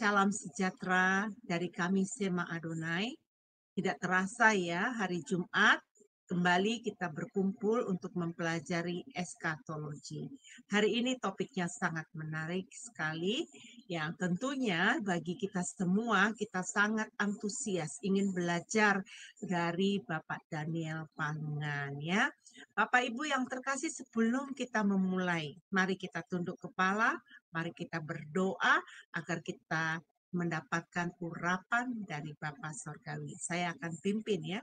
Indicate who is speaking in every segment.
Speaker 1: Salam sejahtera dari kami Sema Adonai. Tidak terasa ya, hari Jumat kembali kita berkumpul untuk mempelajari eskatologi. Hari ini topiknya sangat menarik sekali, yang tentunya bagi kita semua, kita sangat antusias ingin belajar dari Bapak Daniel Palungan ya. Bapak Ibu yang terkasih, sebelum kita memulai, mari kita tunduk kepala, mari kita berdoa agar kita mendapatkan urapan dari Bapa Sorgawi. Saya akan pimpin ya.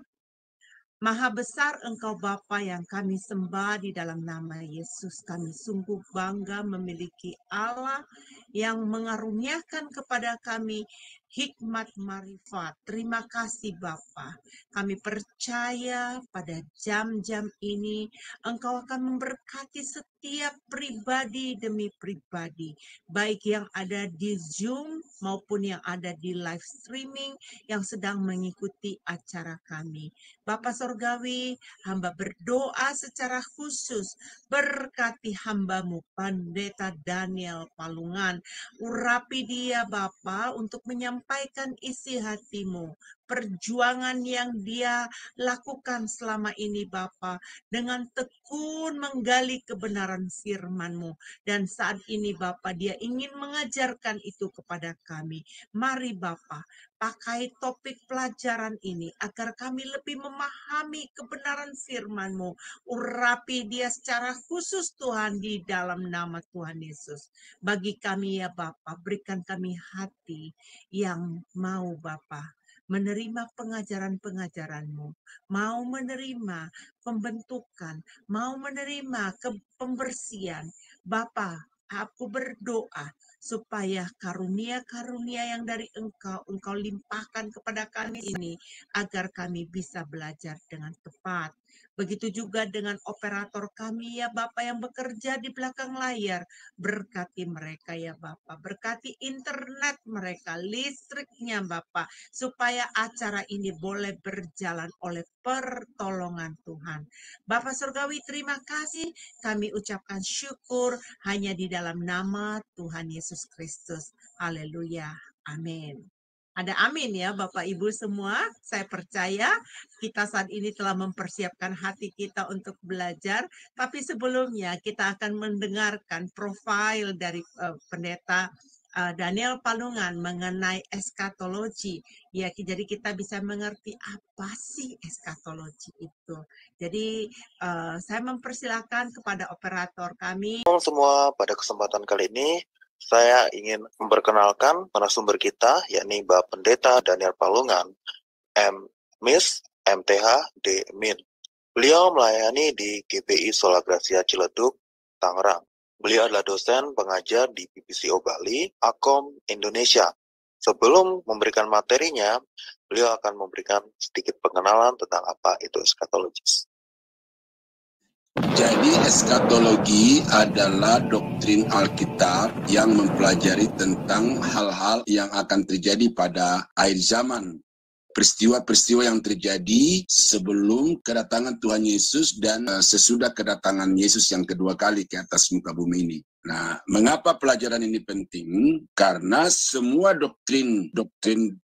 Speaker 1: Maha besar Engkau Bapa yang kami sembah di dalam nama Yesus. Kami sungguh bangga memiliki Allah yang mengaruniakan kepada kami hikmat marifat. Terima kasih Bapa. Kami percaya pada jam-jam ini Engkau akan memberkati setiap pribadi demi pribadi. Baik yang ada di Zoom maupun yang ada di live streaming yang sedang mengikuti acara kami. Bapak Sorgawi, hamba berdoa secara khusus, berkati hambamu, Pendeta Daniel Palungan. Urapi dia Bapa untuk menyampaikan isi hatimu, perjuangan yang dia lakukan selama ini Bapa, dengan tekun menggali kebenaran firman-Mu. Dan saat ini Bapa, dia ingin mengajarkan itu kepada kami. Mari Bapa, pakai topik pelajaran ini agar kami lebih memahami kebenaran firman-Mu. Urapi dia secara khusus Tuhan di dalam nama Tuhan Yesus. Bagi kami ya Bapa, berikan kami hati yang mau Bapa menerima pengajaran-pengajaran-Mu, mau menerima pembentukan, mau menerima pembersihan. Bapa, aku berdoa supaya karunia-karunia yang dari Engkau limpahkan kepada kami ini, agar kami bisa belajar dengan tepat. Begitu juga dengan operator kami ya Bapak yang bekerja di belakang layar. Berkati mereka ya Bapak, berkati internet mereka, listriknya Bapak, supaya acara ini boleh berjalan oleh pertolongan Tuhan. Bapak Surgawi, terima kasih. Kami ucapkan syukur hanya di dalam nama Tuhan Yesus Kristus. Haleluya. Amin. Ada amin ya Bapak Ibu semua. Saya percaya kita saat ini telah mempersiapkan hati kita untuk belajar. Tapi sebelumnya kita akan mendengarkan profil dari Pendeta Daniel Palungan mengenai eskatologi. Ya, jadi kita bisa mengerti apa sih eskatologi itu. Jadi saya mempersilakan kepada operator kami.
Speaker 2: Semua, pada kesempatan kali ini saya ingin memperkenalkan narasumber kita, yakni Bapak Pendeta Daniel Palungan, M.Mis. MTH D.Min. Beliau melayani di GPI Sola Gracia Ciledug, Tangerang. Beliau adalah dosen pengajar di PPCO Bali, Akom Indonesia. Sebelum memberikan materinya, beliau akan memberikan sedikit pengenalan tentang apa itu eskatologis.
Speaker 3: Jadi eskatologi adalah doktrin Alkitab yang mempelajari tentang hal-hal yang akan terjadi pada akhir zaman. Peristiwa-peristiwa yang terjadi sebelum kedatangan Tuhan Yesus dan sesudah kedatangan Yesus yang kedua kali ke atas muka bumi ini. Nah, mengapa pelajaran ini penting? Karena semua doktrin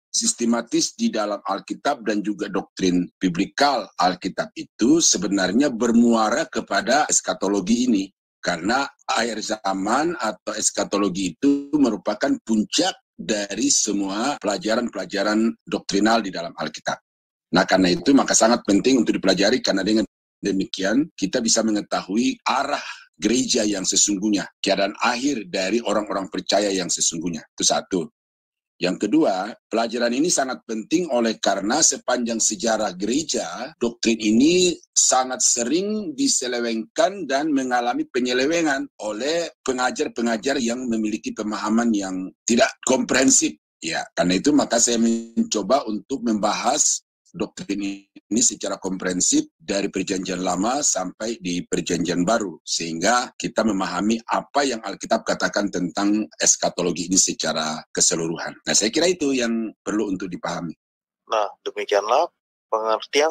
Speaker 3: sistematis di dalam Alkitab dan juga doktrin biblikal Alkitab itu sebenarnya bermuara kepada eskatologi ini. Karena akhir zaman atau eskatologi itu merupakan puncak dari semua pelajaran-pelajaran doktrinal di dalam Alkitab. Nah, karena itu maka sangat penting untuk dipelajari, karena dengan demikian kita bisa mengetahui arah gereja yang sesungguhnya, keadaan akhir dari orang-orang percaya yang sesungguhnya. Itu satu. Yang kedua, pelajaran ini sangat penting oleh karena sepanjang sejarah gereja, doktrin ini sangat sering diselewengkan dan mengalami penyelewengan oleh pengajar-pengajar yang memiliki pemahaman yang tidak komprehensif. Ya, karena itu maka saya mencoba untuk membahas doktrin ini secara komprehensif dari perjanjian lama sampai di perjanjian baru, sehingga kita memahami apa yang Alkitab katakan tentang eskatologi ini secara keseluruhan. Nah, saya kira itu yang perlu untuk dipahami.
Speaker 2: Nah, demikianlah pengertian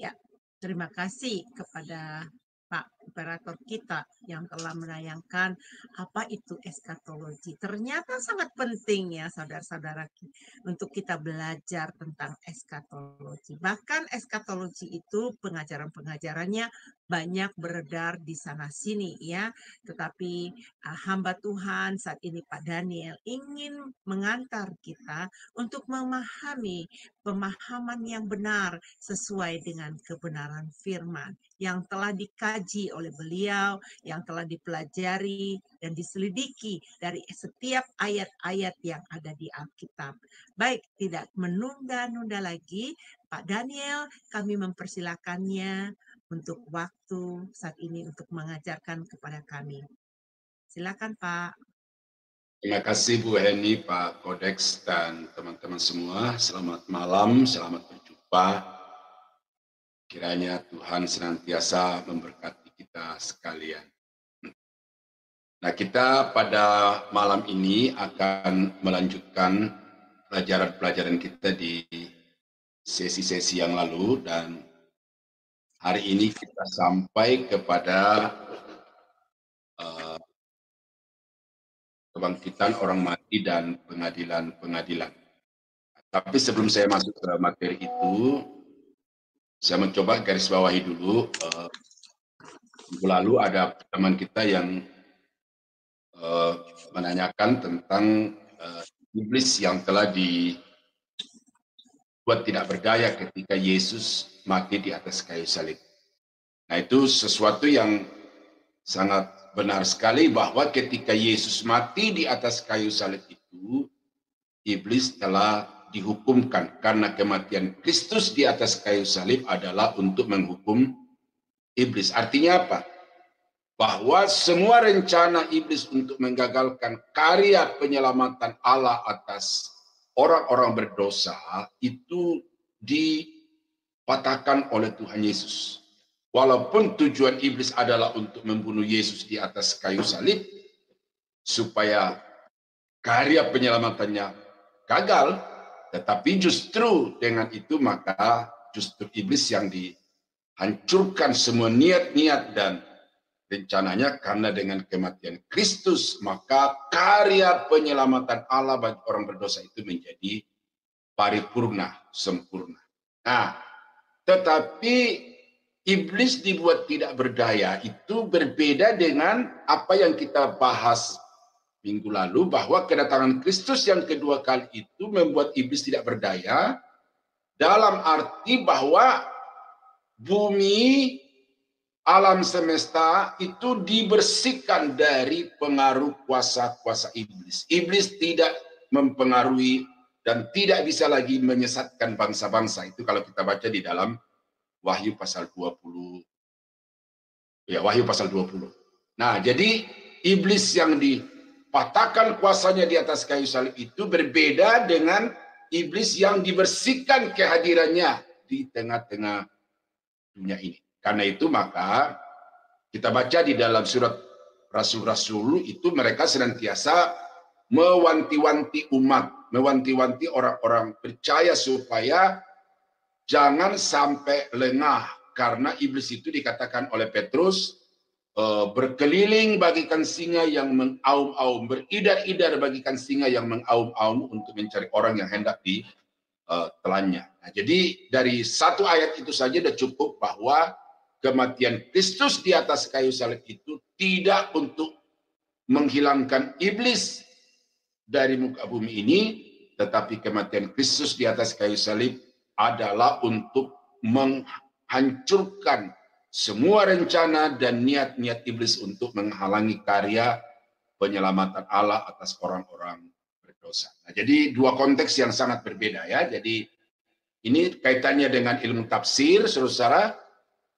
Speaker 1: ya, terima kasih kepada Pak operator kita yang telah menayangkan apa itu eskatologi. Ternyata sangat penting ya saudara-saudara untuk kita belajar tentang eskatologi. Bahkan eskatologi itu pengajaran-pengajarannya banyak beredar di sana-sini ya. Tetapi hamba Tuhan saat ini Pak Daniel ingin mengantar kita untuk memahami pemahaman yang benar sesuai dengan kebenaran firman yang telah dikaji oleh beliau, yang telah dipelajari dan diselidiki dari setiap ayat-ayat yang ada di Alkitab. Baik, tidak menunda-nunda lagi, Pak Daniel, kami mempersilakannya untuk waktu saat ini untuk mengajarkan kepada kami. Silakan, Pak.
Speaker 3: Terima kasih Bu Heni, Pak Kodeks, dan teman-teman semua. Selamat malam, selamat berjumpa. Kiranya Tuhan senantiasa memberkati kita sekalian. Nah, kita pada malam ini akan melanjutkan pelajaran-pelajaran kita di sesi-sesi yang lalu, dan hari ini kita sampai kepada kebangkitan orang mati dan pengadilan-pengadilan. Tapi sebelum saya masuk ke materi itu, saya mencoba garis bawahi dulu. Minggu lalu ada teman kita yang menanyakan tentang iblis yang telah dibuat tidak berdaya ketika Yesus mati di atas kayu salib. Nah, itu sesuatu yang sangat benar sekali, bahwa ketika Yesus mati di atas kayu salib itu, iblis telah dihukumkan, karena kematian Kristus di atas kayu salib adalah untuk menghukum iblis. Artinya apa? Bahwa semua rencana iblis untuk menggagalkan karya penyelamatan Allah atas orang-orang berdosa itu dipatahkan oleh Tuhan Yesus. Walaupun tujuan iblis adalah untuk membunuh Yesus di atas kayu salib, supaya karya penyelamatannya gagal, tetapi justru dengan itu maka justru iblis yang dihancurkan semua niat-niat dan rencananya, karena dengan kematian Kristus maka karya penyelamatan Allah bagi orang berdosa itu menjadi paripurna, sempurna. Nah, tetapi iblis dibuat tidak berdaya itu berbeda dengan apa yang kita bahas minggu lalu, bahwa kedatangan Kristus yang kedua kali itu membuat iblis tidak berdaya, dalam arti bahwa bumi, alam semesta itu dibersihkan dari pengaruh kuasa-kuasa iblis. Iblis tidak mempengaruhi dan tidak bisa lagi menyesatkan bangsa-bangsa. Itu kalau kita baca di dalam Wahyu pasal 20. Ya, Wahyu pasal 20. Nah, jadi iblis yang dipatahkan kuasanya di atas kayu salib itu berbeda dengan iblis yang dibersihkan kehadirannya di tengah-tengah dunia ini. Karena itu maka kita baca di dalam surat Rasul-Rasul itu, mereka senantiasa mewanti-wanti umat, mewanti-wanti orang-orang percaya supaya jangan sampai lengah, karena iblis itu dikatakan oleh Petrus berkeliling bagikan singa yang mengaum-aum, beridar-idar bagikan singa yang mengaum-aum untuk mencari orang yang hendak ditelannya. Nah, jadi dari satu ayat itu saja sudah cukup bahwa kematian Kristus di atas kayu salib itu tidak untuk menghilangkan iblis dari muka bumi ini, tetapi kematian Kristus di atas kayu salib adalah untuk menghancurkan semua rencana dan niat-niat iblis untuk menghalangi karya penyelamatan Allah atas orang-orang berdosa. Nah, jadi dua konteks yang sangat berbeda ya. Jadi ini kaitannya dengan ilmu tafsir, saudara,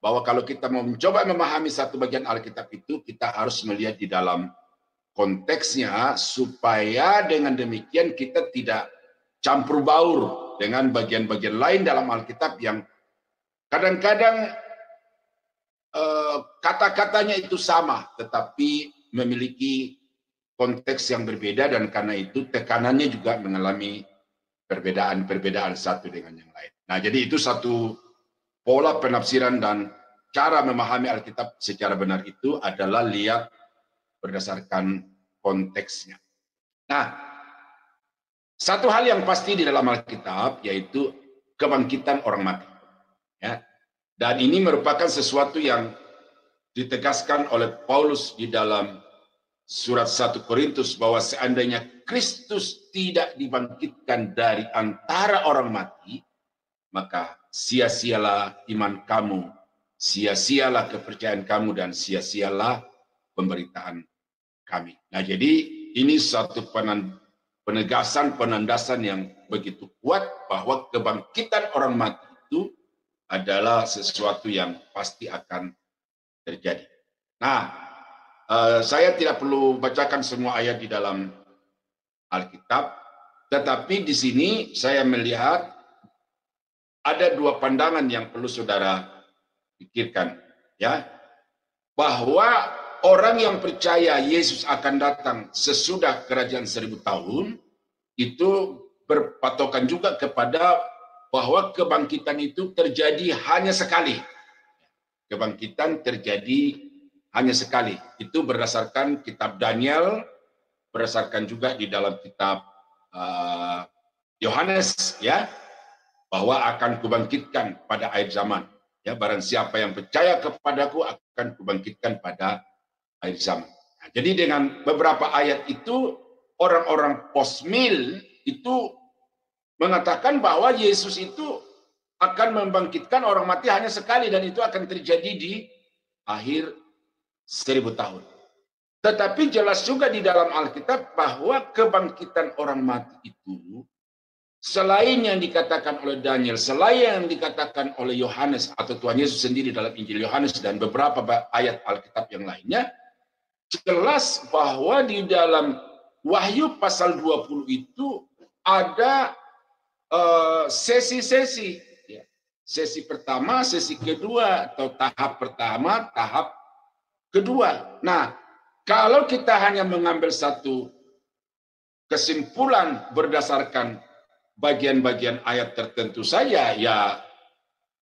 Speaker 3: bahwa kalau kita mau mencoba memahami satu bagian Alkitab itu, kita harus melihat di dalam konteksnya, supaya dengan demikian kita tidak campur baur dengan bagian-bagian lain dalam Alkitab yang kadang-kadang kata-katanya itu sama, tetapi memiliki konteks yang berbeda, dan karena itu tekanannya juga mengalami perbedaan-perbedaan satu dengan yang lain. Nah, jadi itu satu pola penafsiran dan cara memahami Alkitab secara benar itu adalah lihat berdasarkan konteksnya. Nah, satu hal yang pasti di dalam Alkitab yaitu kebangkitan orang mati. Ya. Dan ini merupakan sesuatu yang ditegaskan oleh Paulus di dalam surat 1 Korintus bahwa seandainya Kristus tidak dibangkitkan dari antara orang mati, maka sia-sialah iman kamu, sia-sialah kepercayaan kamu, dan sia-sialah pemberitaan kami. Nah, jadi ini satu penegasan, penandasan yang begitu kuat bahwa kebangkitan orang mati itu adalah sesuatu yang pasti akan terjadi. Nah, saya tidak perlu bacakan semua ayat di dalam Alkitab, tetapi di sini saya melihat ada dua pandangan yang perlu saudara pikirkan, ya, bahwa orang yang percaya Yesus akan datang sesudah kerajaan 1000 tahun itu berpatokan juga kepada bahwa kebangkitan itu terjadi hanya sekali. Kebangkitan terjadi hanya sekali. Itu berdasarkan kitab Daniel, berdasarkan juga di dalam kitab Yohanes, ya, bahwa akan kubangkitkan pada akhir zaman. Ya, barang siapa yang percaya kepadaku akan kubangkitkan pada akhir zaman. Nah, jadi dengan beberapa ayat itu orang-orang postmil itu mengatakan bahwa Yesus itu akan membangkitkan orang mati hanya sekali dan itu akan terjadi di akhir 1000 tahun. Tetapi jelas juga di dalam Alkitab bahwa kebangkitan orang mati itu selain yang dikatakan oleh Daniel, selain yang dikatakan oleh Yohanes atau Tuhan Yesus sendiri dalam Injil Yohanes dan beberapa ayat Alkitab yang lainnya, jelas bahwa di dalam Wahyu pasal 20 itu ada sesi-sesi. Sesi pertama, sesi kedua, atau tahap pertama, tahap kedua. Nah, kalau kita hanya mengambil satu kesimpulan berdasarkan bagian-bagian ayat tertentu saja, ya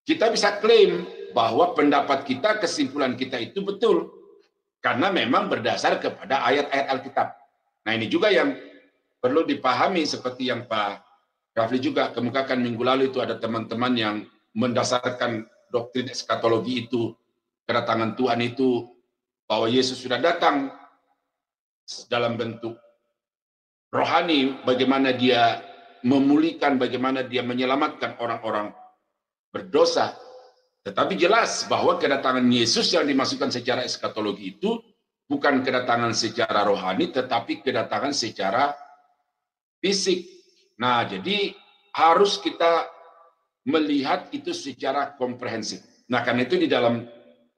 Speaker 3: kita bisa klaim bahwa pendapat kita, kesimpulan kita itu betul. Karena memang berdasar kepada ayat-ayat Alkitab. Nah, ini juga yang perlu dipahami seperti yang Pak Rafli juga kemukakan minggu lalu itu ada teman-teman yang mendasarkan doktrin eskatologi itu, kedatangan Tuhan itu, bahwa Yesus sudah datang dalam bentuk rohani, bagaimana dia memulihkan, bagaimana dia menyelamatkan orang-orang berdosa. Tetapi jelas bahwa kedatangan Yesus yang dimaksudkan secara eskatologi itu bukan kedatangan secara rohani, tetapi kedatangan secara fisik. Nah, jadi harus kita melihat itu secara komprehensif. Nah, karena itu di dalam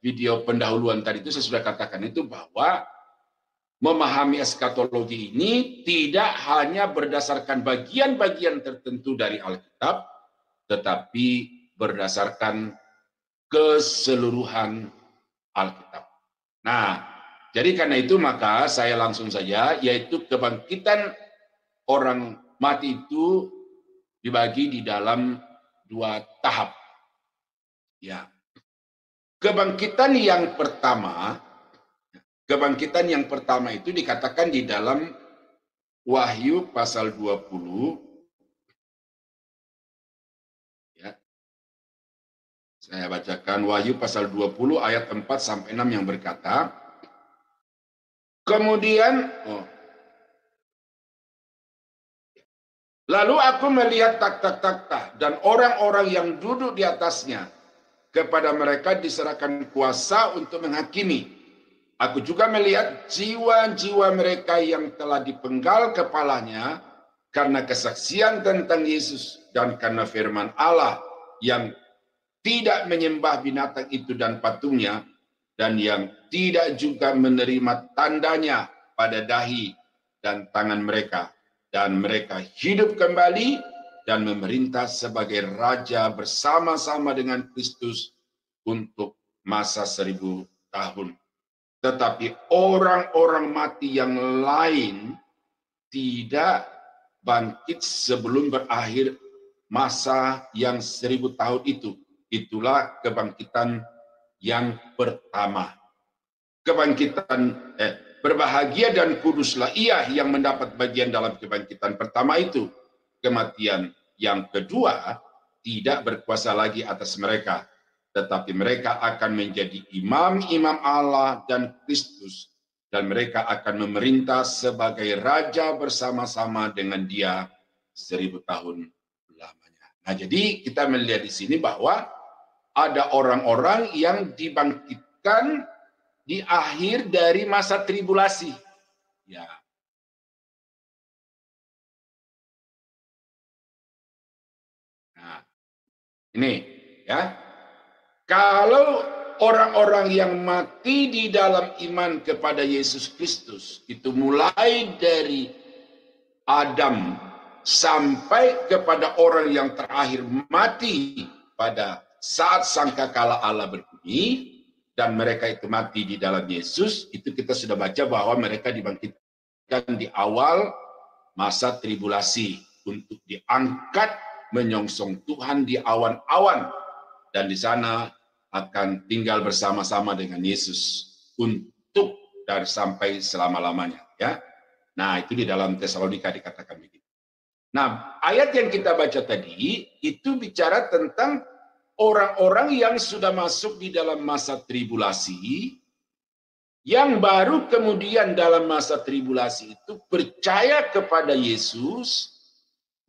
Speaker 3: video pendahuluan tadi itu saya sudah katakan itu bahwa memahami eskatologi ini tidak hanya berdasarkan bagian-bagian tertentu dari Alkitab, tetapi berdasarkan keseluruhan Alkitab. Nah, jadi karena itu maka saya langsung saja, yaitu kebangkitan orang mati itu dibagi di dalam dua tahap. Ya. Kebangkitan yang pertama itu dikatakan di dalam Wahyu pasal 20. Ya. Saya bacakan Wahyu pasal 20 ayat 4 sampai 6 yang berkata, kemudian lalu aku melihat takhta-takhta dan orang-orang yang duduk di atasnya. Kepada mereka diserahkan kuasa untuk menghakimi. Aku juga melihat jiwa-jiwa mereka yang telah dipenggal kepalanya karena kesaksian tentang Yesus dan karena firman Allah, yang tidak menyembah binatang itu dan patungnya, dan yang tidak juga menerima tandanya pada dahi dan tangan mereka. Dan mereka hidup kembali dan memerintah sebagai raja bersama-sama dengan Kristus untuk masa 1000 tahun. Tetapi orang-orang mati yang lain tidak bangkit sebelum berakhir masa yang 1000 tahun itu. Itulah kebangkitan yang pertama. Berbahagia dan kuduslah ia yang mendapat bagian dalam kebangkitan pertama itu. Kematian yang kedua tidak berkuasa lagi atas mereka, tetapi mereka akan menjadi imam-imam Allah dan Kristus, dan mereka akan memerintah sebagai raja bersama-sama dengan Dia 1000 tahun lamanya. Nah, jadi kita melihat di sini bahwa ada orang-orang yang dibangkitkan di akhir dari masa tribulasi. Ya. Nah, ini ya. Kalau orang-orang yang mati di dalam iman kepada Yesus Kristus itu mulai dari Adam sampai kepada orang yang terakhir mati pada saat sangkakala Allah berbunyi, dan mereka itu mati di dalam Yesus, itu kita sudah baca bahwa mereka dibangkitkan di awal masa tribulasi untuk diangkat menyongsong Tuhan di awan-awan, dan di sana akan tinggal bersama-sama dengan Yesus untuk dan sampai selama-lamanya. Ya, nah itu di dalam Tesalonika dikatakan begitu. Nah, ayat yang kita baca tadi itu bicara tentang orang-orang yang sudah masuk di dalam masa tribulasi, yang baru kemudian dalam masa tribulasi itu percaya kepada Yesus,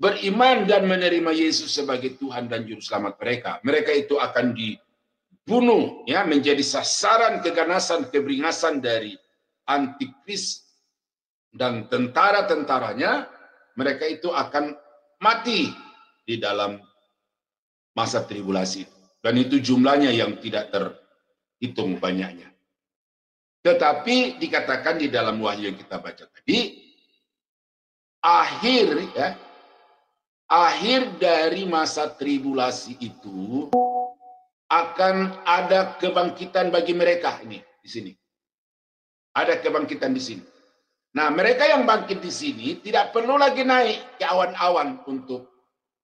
Speaker 3: beriman dan menerima Yesus sebagai Tuhan dan Juru Selamat mereka. Mereka itu akan dibunuh, ya, menjadi sasaran keganasan, keberingasan dari antikris dan tentara-tentaranya. Mereka itu akan mati di dalam masa tribulasi. Dan itu jumlahnya yang tidak terhitung banyaknya. Tetapi dikatakan di dalam wahyu yang kita baca tadi, akhir dari masa tribulasi itu akan ada kebangkitan bagi mereka. Ini di sini ada kebangkitan di sini. Nah, mereka yang bangkit di sini tidak perlu lagi naik ke awan-awan untuk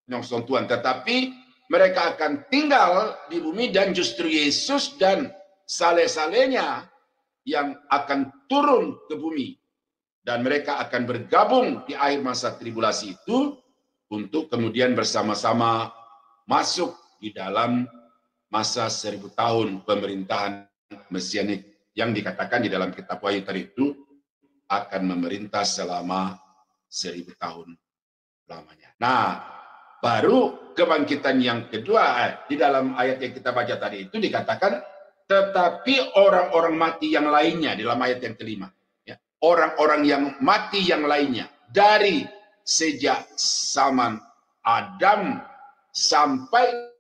Speaker 3: menyongsong Tuhan, tetapi mereka akan tinggal di bumi, dan justru Yesus dan saleh-salehnya yang akan turun ke bumi, dan mereka akan bergabung di akhir masa tribulasi itu untuk kemudian bersama-sama masuk di dalam masa 1000 tahun pemerintahan mesianik yang dikatakan di dalam kitab Wahyu tadi itu akan memerintah selama 1000 tahun lamanya. Nah, baru kebangkitan yang kedua di dalam ayat yang kita baca tadi itu dikatakan, tetapi orang-orang mati yang lainnya, di dalam ayat yang kelima, ya, orang-orang yang mati yang lainnya dari sejak zaman Adam sampai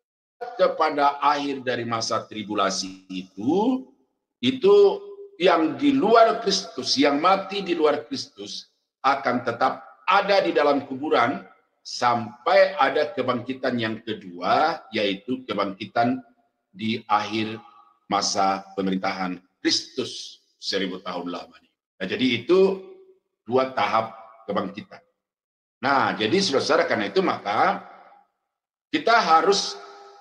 Speaker 3: kepada akhir dari masa tribulasi itu yang di luar Kristus, yang mati di luar Kristus akan tetap ada di dalam kuburan sampai ada kebangkitan yang kedua, yaitu kebangkitan di akhir masa pemerintahan Kristus 1000 tahun lamanya. Nah, jadi itu dua tahap kebangkitan. Nah, jadi saudara-saudara, karena itu maka kita harus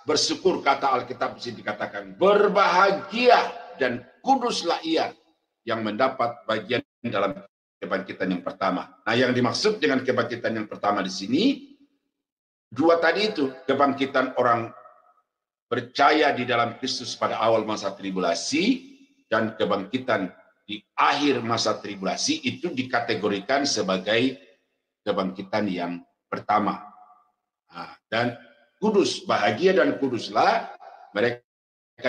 Speaker 3: bersyukur. Kata Alkitab di sini dikatakan, berbahagia dan kuduslah ia yang mendapat bagian dalam kebangkitan yang pertama. Nah, yang dimaksud dengan kebangkitan yang pertama di sini, dua tadi itu, kebangkitan orang percaya di dalam Kristus pada awal masa tribulasi, dan kebangkitan di akhir masa tribulasi itu dikategorikan sebagai kebangkitan yang pertama. Nah, dan kudus, bahagia dan kuduslah mereka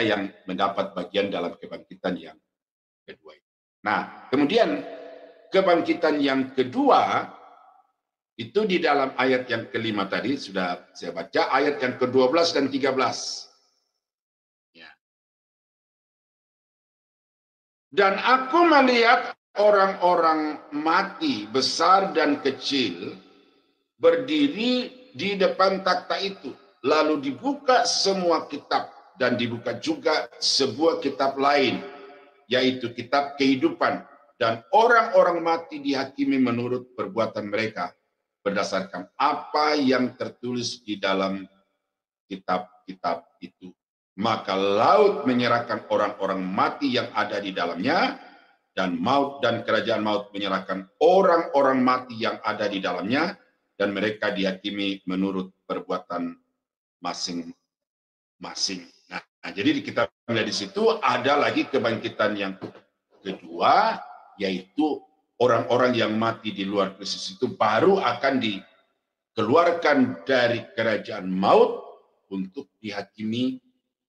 Speaker 3: yang mendapat bagian dalam kebangkitan yang kedua. Nah, kemudian kebangkitan yang kedua itu di dalam ayat yang kelima tadi sudah saya baca, ayat yang ke-12 dan 13. Ya. Dan aku melihat orang-orang mati besar dan kecil berdiri di depan takhta itu. Lalu dibuka semua kitab, dan dibuka juga sebuah kitab lain, yaitu kitab kehidupan. Dan orang-orang mati dihakimi menurut perbuatan mereka berdasarkan apa yang tertulis di dalam kitab-kitab itu. maka laut menyerahkan orang-orang mati yang ada di dalamnya, dan maut dan kerajaan maut menyerahkan orang-orang mati yang ada di dalamnya, dan mereka dihakimi menurut perbuatan masing-masing. Nah, jadi kita melihat di situ ada lagi kebangkitan yang kedua, yaitu orang-orang yang mati di luar Kristus itu baru akan dikeluarkan dari kerajaan maut untuk dihakimi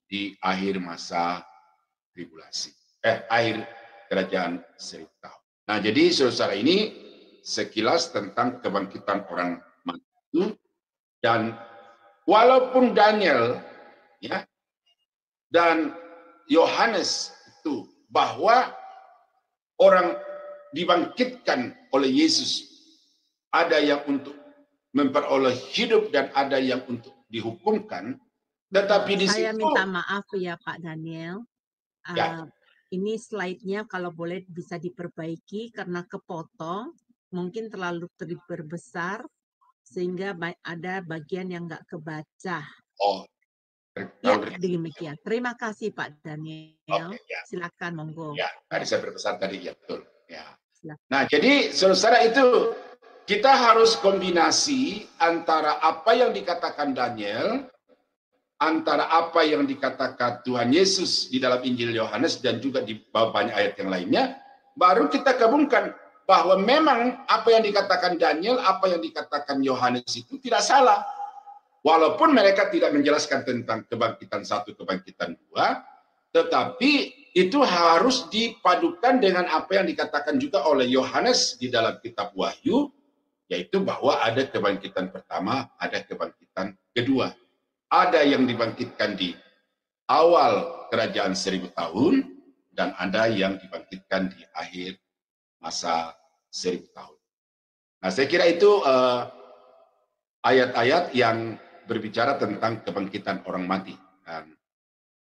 Speaker 3: di akhir masa tribulasi. Akhir kerajaan 1000 tahun. Nah, jadi saudara ini sekilas tentang kebangkitan orang mati itu, dan walaupun Daniel ya dan Yohanes itu bahwa orang dibangkitkan oleh Yesus, ada yang untuk memperoleh hidup dan ada yang untuk dihukumkan, tetapi di
Speaker 1: Saya
Speaker 3: situ
Speaker 1: minta maaf ya Pak Daniel.
Speaker 3: ya.
Speaker 1: Ini slide-nya kalau boleh bisa diperbaiki karena kepotong, mungkin terlalu berbesar sehingga ada bagian yang nggak kebaca.
Speaker 3: Oh,
Speaker 1: ya, demikian. Terima kasih Pak Daniel.
Speaker 3: Okay, ya.
Speaker 1: Silakan monggo.
Speaker 3: Ya, tadi saya berbesar tadi ya betul. Ya.
Speaker 1: Silakan.
Speaker 3: Nah, jadi saudara itu kita harus kombinasi antara apa yang dikatakan Daniel, antara apa yang dikatakan Tuhan Yesus di dalam Injil Yohanes dan juga di banyak ayat yang lainnya, baru kita gabungkan bahwa memang apa yang dikatakan Daniel, apa yang dikatakan Yohanes itu tidak salah. Walaupun mereka tidak menjelaskan tentang kebangkitan satu, kebangkitan dua, tetapi itu harus dipadukan dengan apa yang dikatakan juga oleh Yohanes di dalam kitab Wahyu, yaitu bahwa ada kebangkitan pertama, ada kebangkitan kedua. Ada yang dibangkitkan di awal kerajaan 1000 tahun, dan ada yang dibangkitkan di akhir masa 1000 tahun. Nah, saya kira itu ayat-ayat yang berbicara tentang kebangkitan orang mati. Dan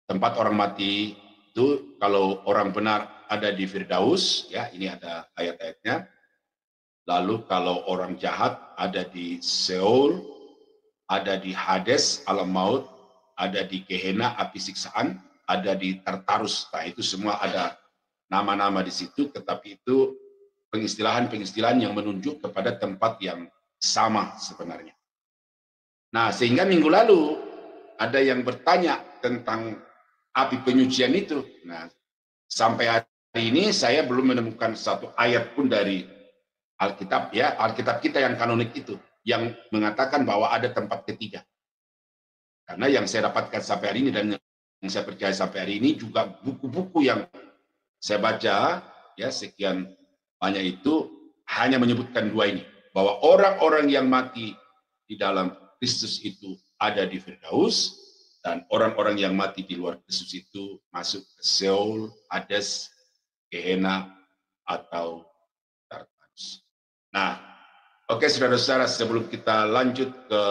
Speaker 3: tempat orang mati itu kalau orang benar ada di Firdaus, ya ini ada ayat-ayatnya. Lalu kalau orang jahat ada di Seol, ada di Hades, alam maut, ada di Gehenna, api siksaan, ada di Tartarus. Nah, itu semua ada nama-nama di situ, tetapi itu pengistilahan-pengistilahan yang menunjuk kepada tempat yang sama sebenarnya. Nah, sehingga minggu lalu ada yang bertanya tentang api penyucian itu. Nah, sampai hari ini saya belum menemukan satu ayat pun dari Alkitab, ya, Alkitab kita yang kanonik itu, yang mengatakan bahwa ada tempat ketiga. Karena yang saya dapatkan sampai hari ini dan yang saya percaya sampai hari ini juga buku-buku yang saya baca, ya sekian banyak itu hanya menyebutkan dua ini, bahwa orang-orang yang mati di dalam Kristus itu ada di Firdaus, dan orang-orang yang mati di luar Kristus itu masuk ke Seol, Hades, Gehenna, atau Tartarus. Nah, oke saudara-saudara, sebelum kita lanjut ke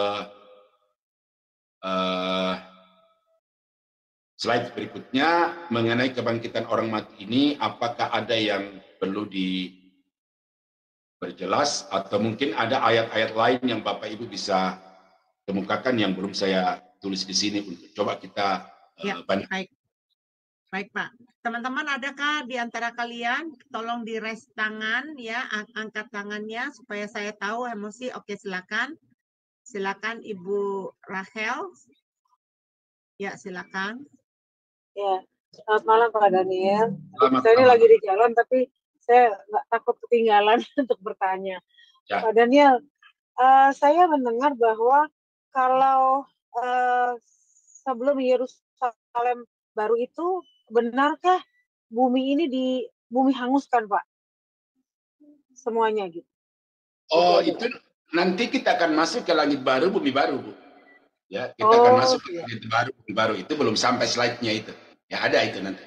Speaker 3: slide berikutnya mengenai kebangkitan orang mati ini, apakah ada yang perlu diperjelas atau mungkin ada ayat-ayat lain yang Bapak Ibu bisa kemukakan yang belum saya tulis di sini untuk coba kita
Speaker 1: baik. Baik Pak, teman-teman adakah di antara kalian tolong di raise tangan ya, angkat tangannya supaya saya tahu emosi. Oke, silakan. Silakan Ibu Rachel. Ya, silakan.
Speaker 4: Ya, selamat malam Pak Daniel. Saya ini lagi di jalan tapi saya nggak takut ketinggalan untuk bertanya. Ya. Pak Daniel, saya mendengar bahwa kalau sebelum Yerusalem baru itu, benarkah bumi ini bumi hanguskan, Pak? Semuanya gitu.
Speaker 3: Oh, itu nanti kita akan masuk ke langit baru, bumi baru, Bu. Ya, kita akan masuk ke langit baru, bumi baru. Itu belum sampai slide-nya itu. Ya, ada itu nanti.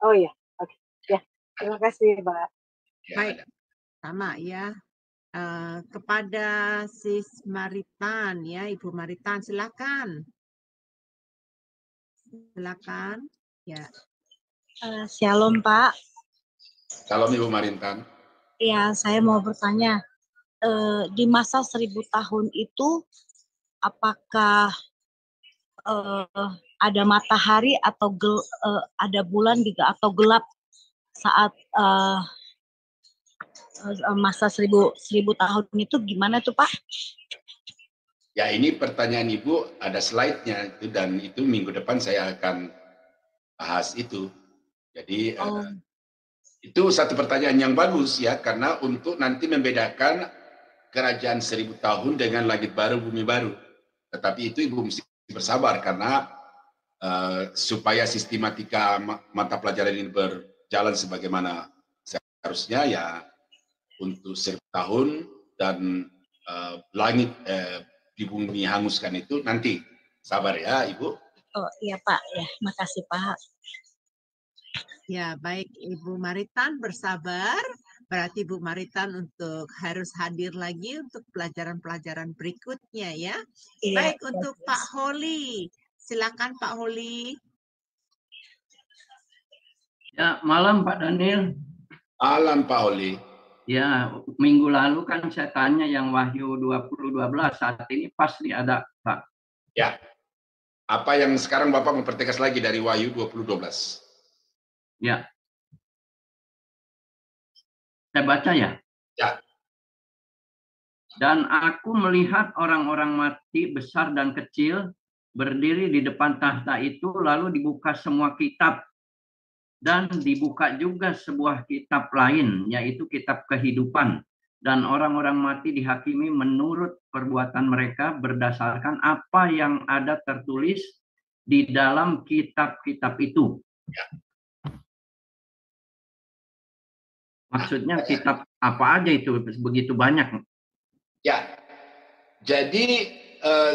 Speaker 4: Oh iya, oke. Ya, terima kasih, Pak.
Speaker 1: Ya, baik, ada. Sama ya. Kepada Sis Maritan, ya, Ibu Maritan, silakan. Silakan. Ya.
Speaker 5: Shalom Pak.
Speaker 3: Shalom Ibu Maritan.
Speaker 5: Ya, saya mau bertanya, di masa 1000 tahun itu apakah ada matahari atau ada bulan juga atau gelap saat masa 1000 tahun itu gimana tuh Pak?
Speaker 3: Ya, ini pertanyaan Ibu ada slide-nya itu, dan itu minggu depan saya akan bahas itu. Jadi itu satu pertanyaan yang bagus ya, karena untuk nanti membedakan kerajaan 1000 tahun dengan langit baru bumi baru. Tetapi itu Ibu mesti bersabar, karena supaya sistematika mata pelajaran ini berjalan sebagaimana seharusnya, ya untuk 1000 tahun dan langit di bumi hanguskan itu nanti. Sabar ya Ibu.
Speaker 5: Oh iya Pak, ya makasih Pak.
Speaker 1: Ya baik Ibu Maritan, bersabar. Berarti Bu Maritan harus hadir lagi untuk pelajaran-pelajaran berikutnya ya. Iya, baik untuk Pak Holi. Silakan Pak Holi.
Speaker 6: Ya, malam Pak Daniel.
Speaker 3: Malam Pak Holi.
Speaker 6: Ya, minggu lalu kan saya tanya yang Wahyu 20:12, saat ini pas nih ada Pak.
Speaker 3: Ya. Apa yang sekarang Bapak mempertegas lagi dari Wahyu 20:12?
Speaker 6: Ya. Saya baca ya?
Speaker 3: Ya.
Speaker 6: Dan aku melihat orang-orang mati besar dan kecil berdiri di depan tahta itu, lalu dibuka semua kitab. Dan dibuka juga sebuah kitab lain, yaitu kitab kehidupan. Dan orang-orang mati dihakimi menurut perbuatan mereka berdasarkan apa yang ada tertulis di dalam kitab-kitab itu.
Speaker 3: Ya.
Speaker 6: Maksudnya kitab apa aja itu, begitu banyak?
Speaker 3: Ya, jadi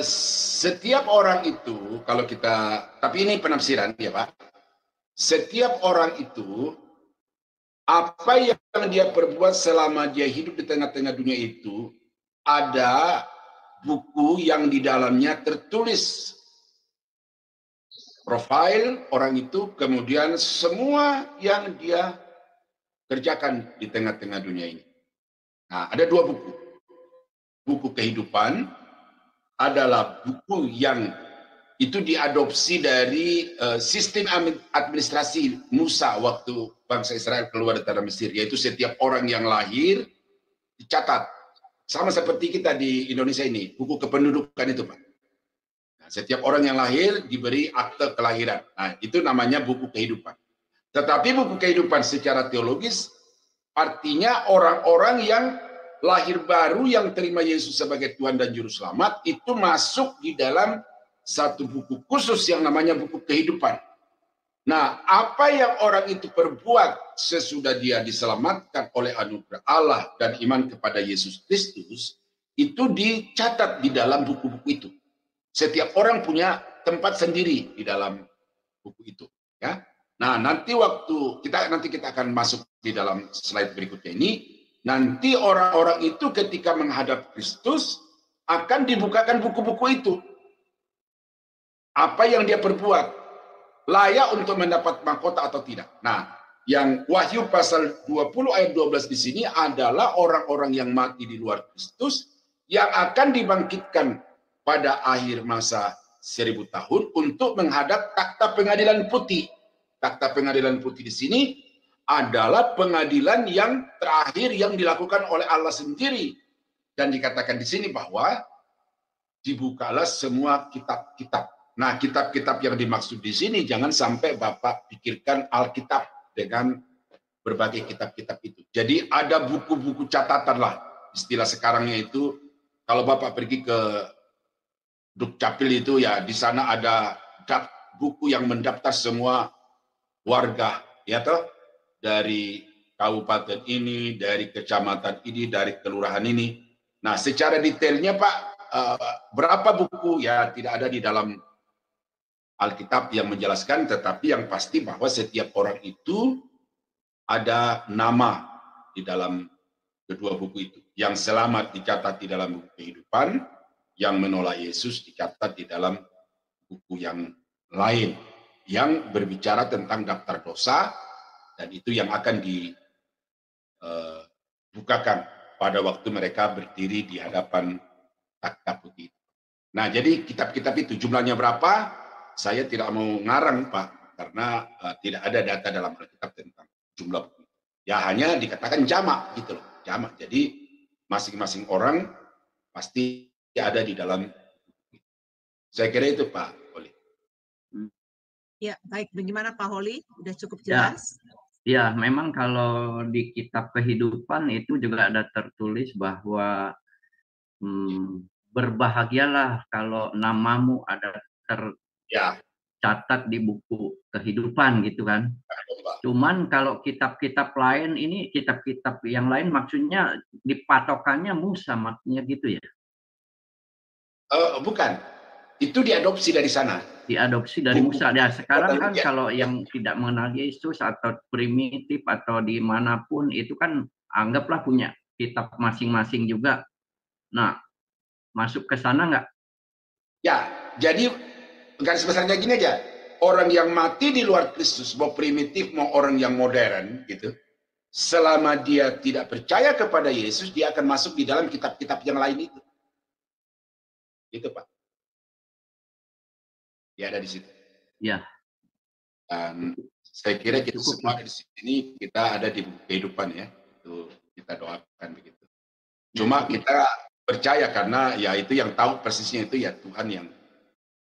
Speaker 3: setiap orang itu, kalau kita, tapi ini penafsiran ya Pak, setiap orang itu, apa yang dia perbuat selama dia hidup di tengah-tengah dunia itu, ada buku yang di dalamnya tertulis profil orang itu, kemudian semua yang dia kerjakan di tengah-tengah dunia ini. Nah, ada dua buku. Buku kehidupan adalah buku yang itu diadopsi dari sistem administrasi Musa waktu bangsa Israel keluar dari tanah Mesir, yaitu setiap orang yang lahir dicatat. Sama seperti kita di Indonesia ini, buku kependudukan itu Pak. Nah, setiap orang yang lahir diberi akte kelahiran. Nah, itu namanya buku kehidupan. Tetapi buku kehidupan secara teologis artinya orang-orang yang lahir baru yang terima Yesus sebagai Tuhan dan Juru Selamat itu masuk di dalam satu buku khusus yang namanya buku kehidupan. Nah, apa yang orang itu perbuat sesudah dia diselamatkan oleh anugerah Allah dan iman kepada Yesus Kristus, itu dicatat di dalam buku-buku itu. Setiap orang punya tempat sendiri di dalam buku itu, ya. Nah, nanti kita akan masuk di dalam slide berikutnya ini. Nanti orang-orang itu ketika menghadap Kristus akan dibukakan buku-buku itu. Apa yang dia perbuat layak untuk mendapat mahkota atau tidak. Nah, yang Wahyu pasal 20 ayat 12 di sini adalah orang-orang yang mati di luar Kristus yang akan dibangkitkan pada akhir masa 1000 tahun untuk menghadap takhta pengadilan putih. Takhta pengadilan putih di sini adalah pengadilan yang terakhir yang dilakukan oleh Allah sendiri. Dan dikatakan di sini bahwa dibukalah semua kitab-kitab. Nah, kitab-kitab yang dimaksud di sini jangan sampai Bapak pikirkan Alkitab dengan berbagai kitab-kitab itu. Jadi ada buku-buku catatan lah, istilah sekarangnya itu. Kalau Bapak pergi ke Dukcapil itu ya, di sana ada buku yang mendaftar semua warga, ya toh, dari kabupaten ini, dari kecamatan ini, dari kelurahan ini. Nah, secara detailnya Pak, berapa buku ya tidak ada di dalam Alkitab yang menjelaskan, tetapi yang pasti bahwa setiap orang itu ada nama di dalam kedua buku itu. Yang selamat dicatat di dalam buku kehidupan, yang menolak Yesus dicatat di dalam buku yang lain, yang berbicara tentang daftar dosa, dan itu yang akan dibukakan pada waktu mereka berdiri di hadapan takhta putih. Nah, jadi kitab-kitab itu jumlahnya berapa? saya tidak mau ngarang Pak, karena tidak ada data dalam Alkitab tentang jumlah buku. Ya hanya dikatakan jamak gitu loh, jamak. Jadi masing-masing orang pasti ada di dalam. Saya kira itu Pak Holi.
Speaker 1: Ya, baik. Bagaimana Pak Holi? Sudah cukup
Speaker 6: Ya.
Speaker 1: jelas?
Speaker 6: Ya, memang kalau di kitab kehidupan itu juga ada tertulis bahwa berbahagialah kalau namamu ada tercatat di buku kehidupan gitu kan. Cuman kalau kitab-kitab lain ini, kitab-kitab yang lain maksudnya dipatokannya Musa maksudnya gitu ya?
Speaker 3: Bukan, itu diadopsi dari sana.
Speaker 6: Diadopsi dari Musa. Ya, sekarang kan kalau yang tidak mengenal Yesus atau primitif atau dimanapun itu kan anggaplah punya kitab masing-masing juga. Nah, masuk ke sana nggak?
Speaker 3: Ya, jadi garis besarnya gini aja. Orang yang mati di luar Kristus, mau primitif mau orang yang modern gitu, selama dia tidak percaya kepada Yesus, dia akan masuk di dalam kitab-kitab yang lain itu. Itu Pak. Dia ada di situ.
Speaker 6: Ya.
Speaker 3: Dan saya kira kita semua di sini kita ada di kehidupan ya. Itu kita doakan begitu. Cuma kita percaya karena ya itu yang tahu persisnya itu ya Tuhan yang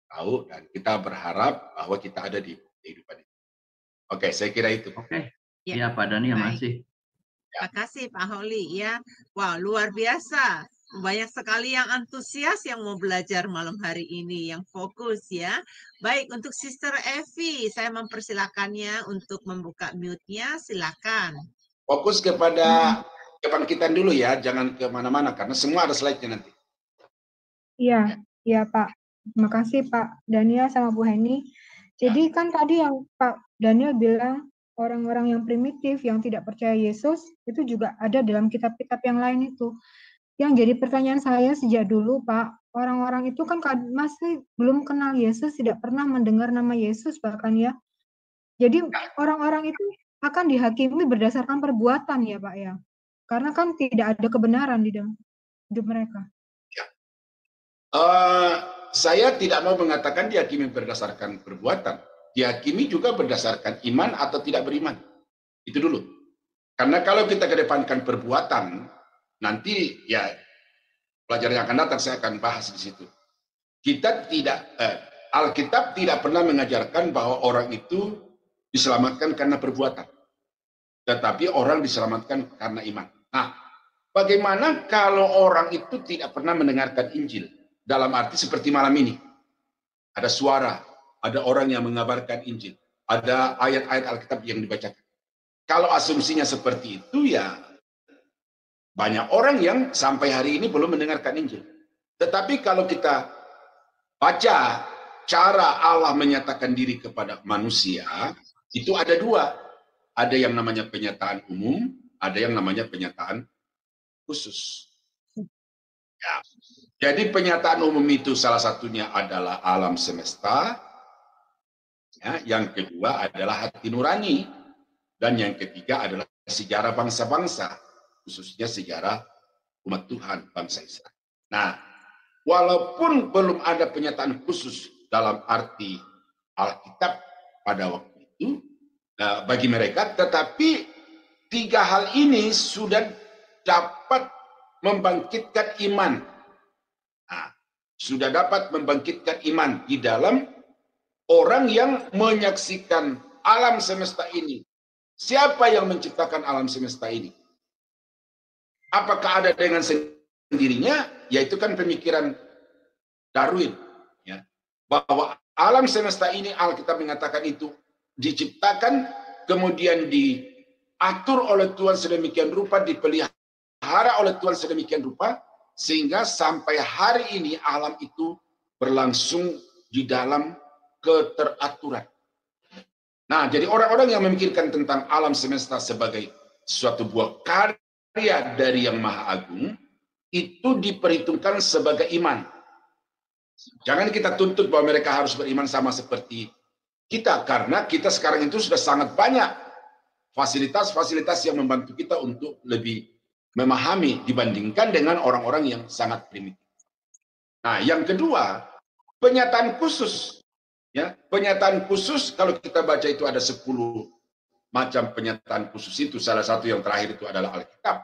Speaker 3: tahu, dan kita berharap bahwa kita ada di kehidupan itu. Oke, saya kira itu.
Speaker 6: Oke. Ya, Pak Daniel masih.
Speaker 1: Terima kasih Pak Holi ya. Wah, luar biasa. Banyak sekali yang antusias yang mau belajar malam hari ini, yang fokus ya. Baik, untuk Sister Evi, saya mempersilakannya untuk membuka mute-nya, silakan.
Speaker 3: Fokus kepada kebangkitan dulu ya, jangan kemana-mana, karena semua ada slide-nya nanti.
Speaker 7: Iya, iya Pak. Terima kasih Pak Daniel sama Bu Heni. Jadi kan tadi yang Pak Daniel bilang, orang-orang yang primitif, yang tidak percaya Yesus, itu juga ada dalam kitab-kitab yang lain itu. Yang jadi pertanyaan saya sejak dulu, Pak, orang-orang itu kan masih belum kenal Yesus, tidak pernah mendengar nama Yesus bahkan ya. Jadi orang-orang itu akan dihakimi berdasarkan perbuatan ya, Pak ya. Karena kan tidak ada kebenaran di dalam hidup mereka.
Speaker 3: Ya. Saya tidak mau mengatakan dihakimi berdasarkan perbuatan. Dihakimi juga berdasarkan iman atau tidak beriman. Itu dulu. Karena kalau kita kedepankan perbuatan, nanti ya pelajaran yang akan datang saya akan bahas di situ. Kita tidak Alkitab tidak pernah mengajarkan bahwa orang itu diselamatkan karena perbuatan, tetapi orang diselamatkan karena iman. Nah, bagaimana kalau orang itu tidak pernah mendengarkan Injil? Dalam arti seperti malam ini, ada suara, ada orang yang mengabarkan Injil, ada ayat-ayat Alkitab yang dibacakan. Kalau asumsinya seperti itu ya banyak orang yang sampai hari ini belum mendengarkan Injil. Tetapi kalau kita baca cara Allah menyatakan diri kepada manusia, itu ada dua. Ada yang namanya penyataan umum, ada yang namanya penyataan khusus. Ya. Jadi penyataan umum itu salah satunya adalah alam semesta, ya, yang kedua adalah hati nurani, dan yang ketiga adalah sejarah bangsa-bangsa, khususnya sejarah umat Tuhan bangsa Israel. Nah, walaupun belum ada penyataan khusus dalam arti Alkitab pada waktu itu bagi mereka, tetapi tiga hal ini sudah dapat membangkitkan iman. Nah, sudah dapat membangkitkan iman di dalam orang yang menyaksikan alam semesta ini. Siapa yang menciptakan alam semesta ini? Apakah ada dengan sendirinya? Yaitu kan pemikiran Darwin, ya, bahwa alam semesta ini Alkitab mengatakan itu diciptakan, kemudian diatur oleh Tuhan sedemikian rupa, dipelihara oleh Tuhan sedemikian rupa, sehingga sampai hari ini alam itu berlangsung di dalam keteraturan. Nah, jadi orang-orang yang memikirkan tentang alam semesta sebagai suatu buah karya dari Yang Maha Agung, itu diperhitungkan sebagai iman. Jangan kita tuntut bahwa mereka harus beriman sama seperti kita, karena kita sekarang itu sudah sangat banyak fasilitas-fasilitas yang membantu kita untuk lebih memahami dibandingkan dengan orang-orang yang sangat primitif. Nah, yang kedua, penyataan khusus. Ya, penyataan khusus kalau kita baca itu ada 10 macam penyataan khusus itu. Salah satu yang terakhir itu adalah Alkitab.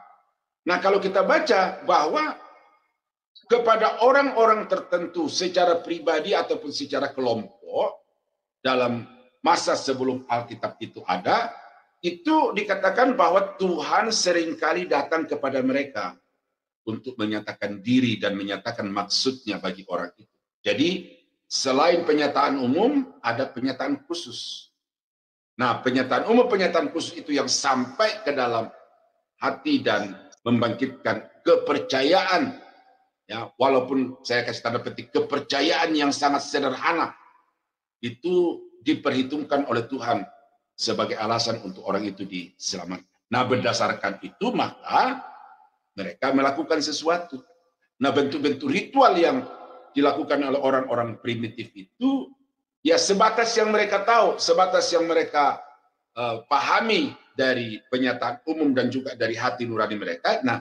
Speaker 3: Nah, kalau kita baca bahwa kepada orang-orang tertentu secara pribadi ataupun secara kelompok dalam masa sebelum Alkitab itu ada, itu dikatakan bahwa Tuhan seringkali datang kepada mereka untuk menyatakan diri dan menyatakan maksudnya bagi orang itu. Jadi selain penyataan umum, ada penyataan khusus. Nah, penyataan umum, penyataan khusus itu yang sampai ke dalam hati dan membangkitkan kepercayaan. Ya, walaupun saya kasih tanda petik kepercayaan yang sangat sederhana, itu diperhitungkan oleh Tuhan sebagai alasan untuk orang itu diselamatkan. Nah, berdasarkan itu maka mereka melakukan sesuatu. Nah, bentuk-bentuk ritual yang dilakukan oleh orang-orang primitif itu ya sebatas yang mereka tahu, sebatas yang mereka pahami dari penyataan umum dan juga dari hati nurani mereka. Nah,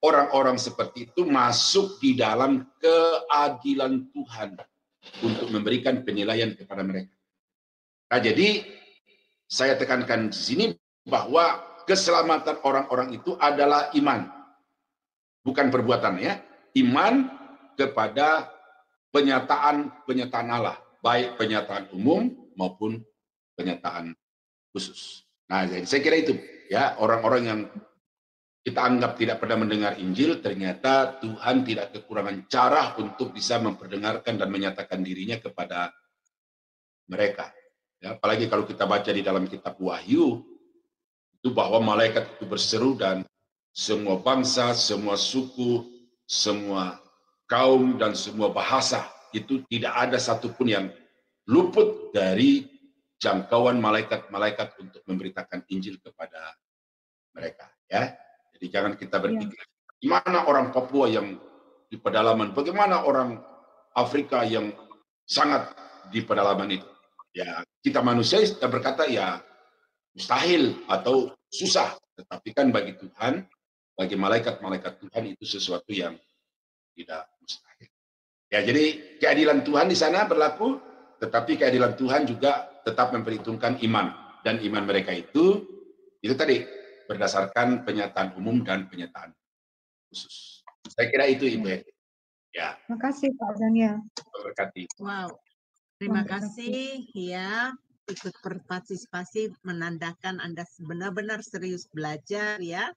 Speaker 3: orang-orang seperti itu masuk di dalam keadilan Tuhan untuk memberikan penilaian kepada mereka. Nah, jadi saya tekankan di sini bahwa keselamatan orang-orang itu adalah iman, bukan perbuatan ya. Iman kepada penyataan Allah, baik penyataan umum maupun penyataan khusus. Nah, jadi saya kira itu ya, orang-orang yang kita anggap tidak pernah mendengar Injil, ternyata Tuhan tidak kekurangan cara untuk bisa memperdengarkan dan menyatakan dirinya kepada mereka. Ya, apalagi kalau kita baca di dalam kitab Wahyu, itu bahwa malaikat itu berseru dan semua bangsa, semua suku, semua kaum dan semua bahasa itu tidak ada satupun yang luput dari jangkauan malaikat-malaikat untuk memberitakan Injil kepada mereka. Ya, jadi jangan kita berpikir gimana orang Papua yang di pedalaman, bagaimana orang Afrika yang sangat di pedalaman itu. Ya, kita manusia kita berkata ya mustahil atau susah, tetapi kan bagi Tuhan, bagi malaikat-malaikat Tuhan itu sesuatu yang tidak mustahil. Ya, jadi keadilan Tuhan di sana berlaku, tetapi keadilan Tuhan juga tetap memperhitungkan iman, dan iman mereka itu tadi berdasarkan penyataan umum dan penyataan khusus. Saya kira itu Ibu. Ya.
Speaker 7: Terima kasih Pak Daniel.
Speaker 3: Berkati.
Speaker 1: Wow, terima kasih ya ikut berpartisipasi, menandakan Anda benar-benar serius belajar ya.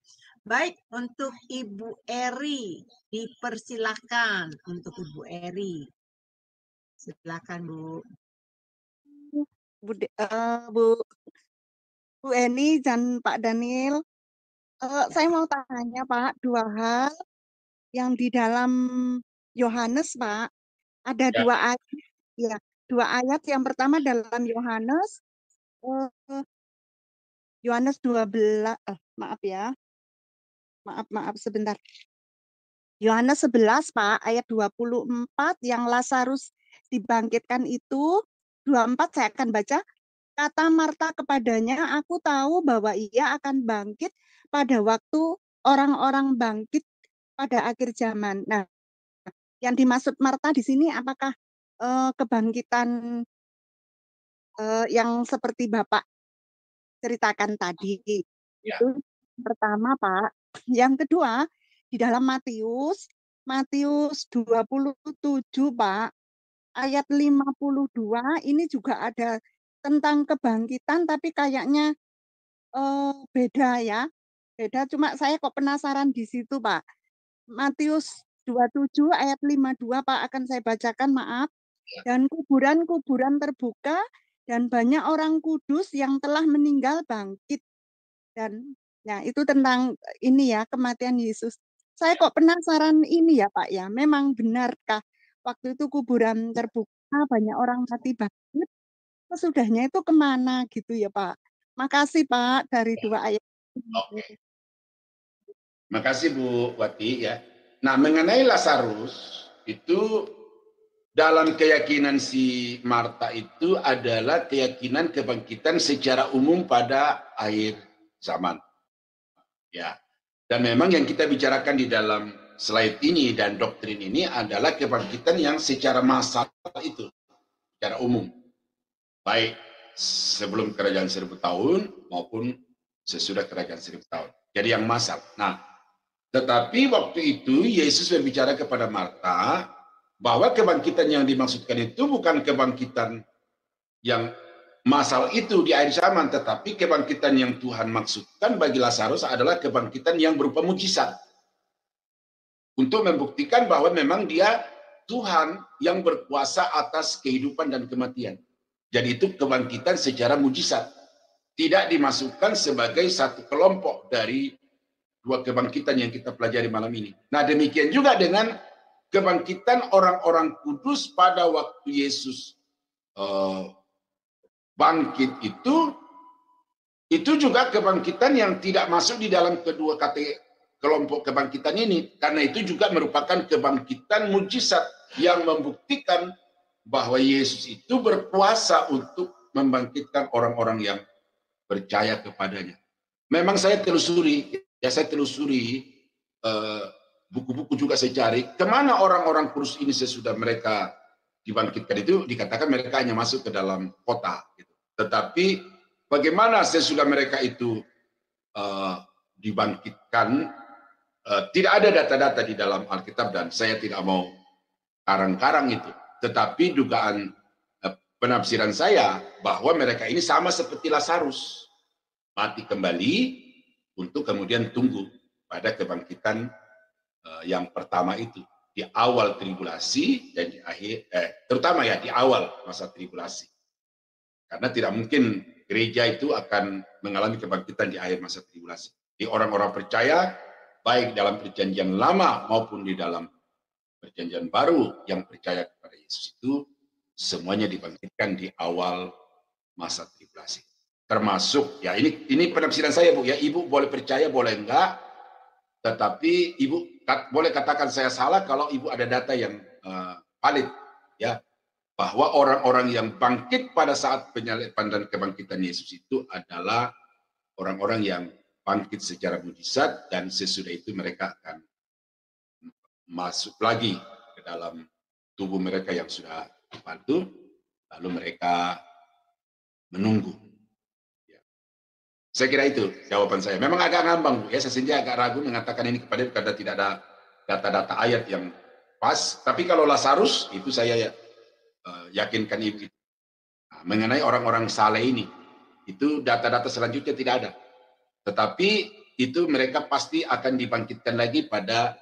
Speaker 1: Baik, untuk Ibu Eri, dipersilakan untuk Ibu Eri. Silakan Bu.
Speaker 8: Bu Eni dan Pak Daniel, saya mau tanya Pak, 2 hal yang di dalam Yohanes Pak, ada 2 ayat, ya, 2 ayat. Yang pertama dalam Yohanes 12, maaf ya, maaf sebentar. Yohanes 11 Pak, ayat 24 yang Lazarus dibangkitkan itu, 24 saya akan baca. Kata Marta kepadanya, aku tahu bahwa ia akan bangkit pada waktu orang-orang bangkit pada akhir zaman. Nah, yang dimaksud Marta di sini apakah kebangkitan yang seperti Bapak ceritakan tadi? Ya. Itu pertama Pak. Yang kedua, di dalam Matius 27 Pak, ayat 52 ini juga ada tentang kebangkitan, tapi kayaknya beda ya. Beda, cuma saya kok penasaran di situ Pak. Matius 27 ayat 52 Pak, akan saya bacakan, maaf. Dan kuburan-kuburan terbuka dan banyak orang kudus yang telah meninggal bangkit. Dan ya itu tentang ini ya, kematian Yesus. Saya kok penasaran ini ya Pak ya, memang benarkah waktu itu kuburan terbuka banyak orang mati bangkit, sesudahnya itu kemana gitu ya Pak? Makasih Pak dari 2 ayat.
Speaker 3: Oke. Makasih Bu Wati ya. Nah, mengenai Lazarus itu dalam keyakinan si Marta itu adalah keyakinan kebangkitan secara umum pada akhir zaman. Ya. Dan memang yang kita bicarakan di dalam slide ini dan doktrin ini adalah kebangkitan yang secara massal itu, secara umum. baik sebelum kerajaan 1000 tahun maupun sesudah kerajaan 1000 tahun. Jadi yang masal. Nah, tetapi waktu itu Yesus berbicara kepada Marta bahwa kebangkitan yang dimaksudkan itu bukan kebangkitan yang masal itu di akhir zaman, tetapi kebangkitan yang Tuhan maksudkan bagi Lazarus adalah kebangkitan yang berupa mujizat. Untuk membuktikan bahwa memang dia Tuhan yang berkuasa atas kehidupan dan kematian. Jadi itu kebangkitan secara mujizat. Tidak dimasukkan sebagai satu kelompok dari dua kebangkitan yang kita pelajari malam ini. Nah, demikian juga dengan kebangkitan orang-orang kudus pada waktu Yesus bangkit itu juga kebangkitan yang tidak masuk di dalam kedua kelompok kebangkitan ini, karena itu juga merupakan kebangkitan mujizat yang membuktikan bahwa Yesus itu berkuasa untuk membangkitkan orang-orang yang percaya kepadanya. Memang saya telusuri buku-buku juga saya cari kemana orang-orang kudus ini sesudah mereka dibangkitkan. Itu dikatakan mereka hanya masuk ke dalam kota gitu. Tetapi bagaimana sesudah mereka itu dibangkitkan, tidak ada data-data di dalam Alkitab dan saya tidak mau karang-karang itu. Tetapi dugaan penafsiran saya bahwa mereka ini sama seperti Lazarus, mati kembali untuk kemudian tunggu pada kebangkitan yang pertama itu di awal tribulasi dan di akhir, terutama ya di awal masa tribulasi, karena tidak mungkin gereja itu akan mengalami kebangkitan di akhir masa tribulasi. Di orang-orang percaya baik dalam perjanjian lama maupun di dalam perjanjian baru yang percaya kepada Yesus itu semuanya dibangkitkan di awal masa tribulasi. Termasuk ya ini penafsiran saya Bu ya, Ibu boleh percaya boleh enggak, tetapi Ibu boleh katakan saya salah kalau Ibu ada data yang valid ya, bahwa orang-orang yang bangkit pada saat penyaliban dan kebangkitan Yesus itu adalah orang-orang yang bangkit secara mujizat, dan sesudah itu mereka akan masuk lagi ke dalam tubuh mereka yang sudah dibantu, lalu mereka menunggu. Ya. Saya kira itu jawaban saya. Memang agak ngambang Bu ya, saya sendiri agak ragu mengatakan ini kepada karena tidak ada data-data ayat yang pas. Tapi kalau Lazarus itu saya yakinkan Ibu. Nah, mengenai orang-orang saleh ini, itu data-data selanjutnya tidak ada. Tetapi itu mereka pasti akan dibangkitkan lagi pada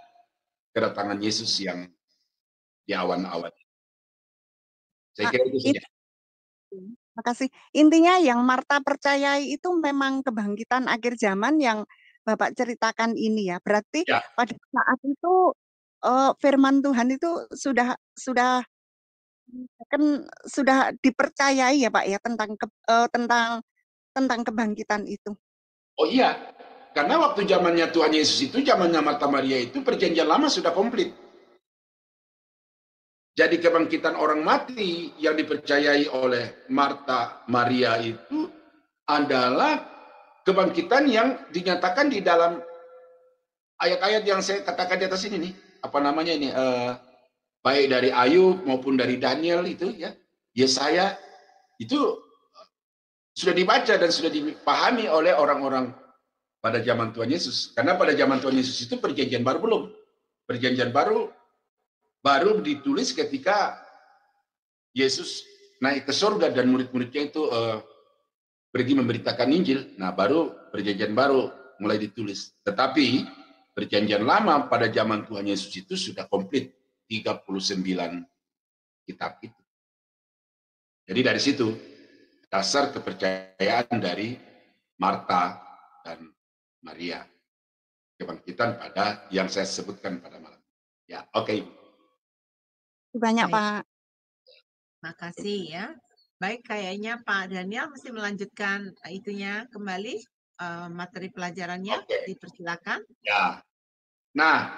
Speaker 3: kedatangan Yesus yang di awan-awan. Saya kira itu saja.
Speaker 8: Makasih. Intinya yang Marta percayai itu memang kebangkitan akhir zaman yang Bapak ceritakan ini ya. Berarti ya, pada saat itu firman Tuhan itu sudah dipercayai ya Pak ya tentang kebangkitan itu.
Speaker 3: Oh iya, karena waktu zamannya Tuhan Yesus itu, zamannya Marta Maria itu perjanjian lama sudah komplit. Jadi kebangkitan orang mati yang dipercayai oleh Marta Maria itu adalah kebangkitan yang dinyatakan di dalam ayat-ayat yang saya katakan di atas ini nih. Apa namanya ini? Baik dari Ayub maupun dari Daniel itu ya. Yesaya itu sudah dibaca dan sudah dipahami oleh orang-orang pada zaman Tuhan Yesus. Karena pada zaman Tuhan Yesus itu perjanjian baru belum. Perjanjian baru ditulis ketika Yesus naik ke surga dan murid-muridnya itu pergi memberitakan Injil. Nah, baru perjanjian baru mulai ditulis. Tetapi perjanjian lama pada zaman Tuhan Yesus itu sudah komplit 39 kitab itu. Jadi dari situ dasar kepercayaan dari Marta dan Maria, kebangkitan pada yang saya sebutkan pada malam. Ya, oke.
Speaker 8: Banyak Pak.
Speaker 1: Makasih ya. Baik, kayaknya Pak Daniel mesti melanjutkan itunya kembali materi pelajarannya. Dipersilakan.
Speaker 3: Ya. Nah,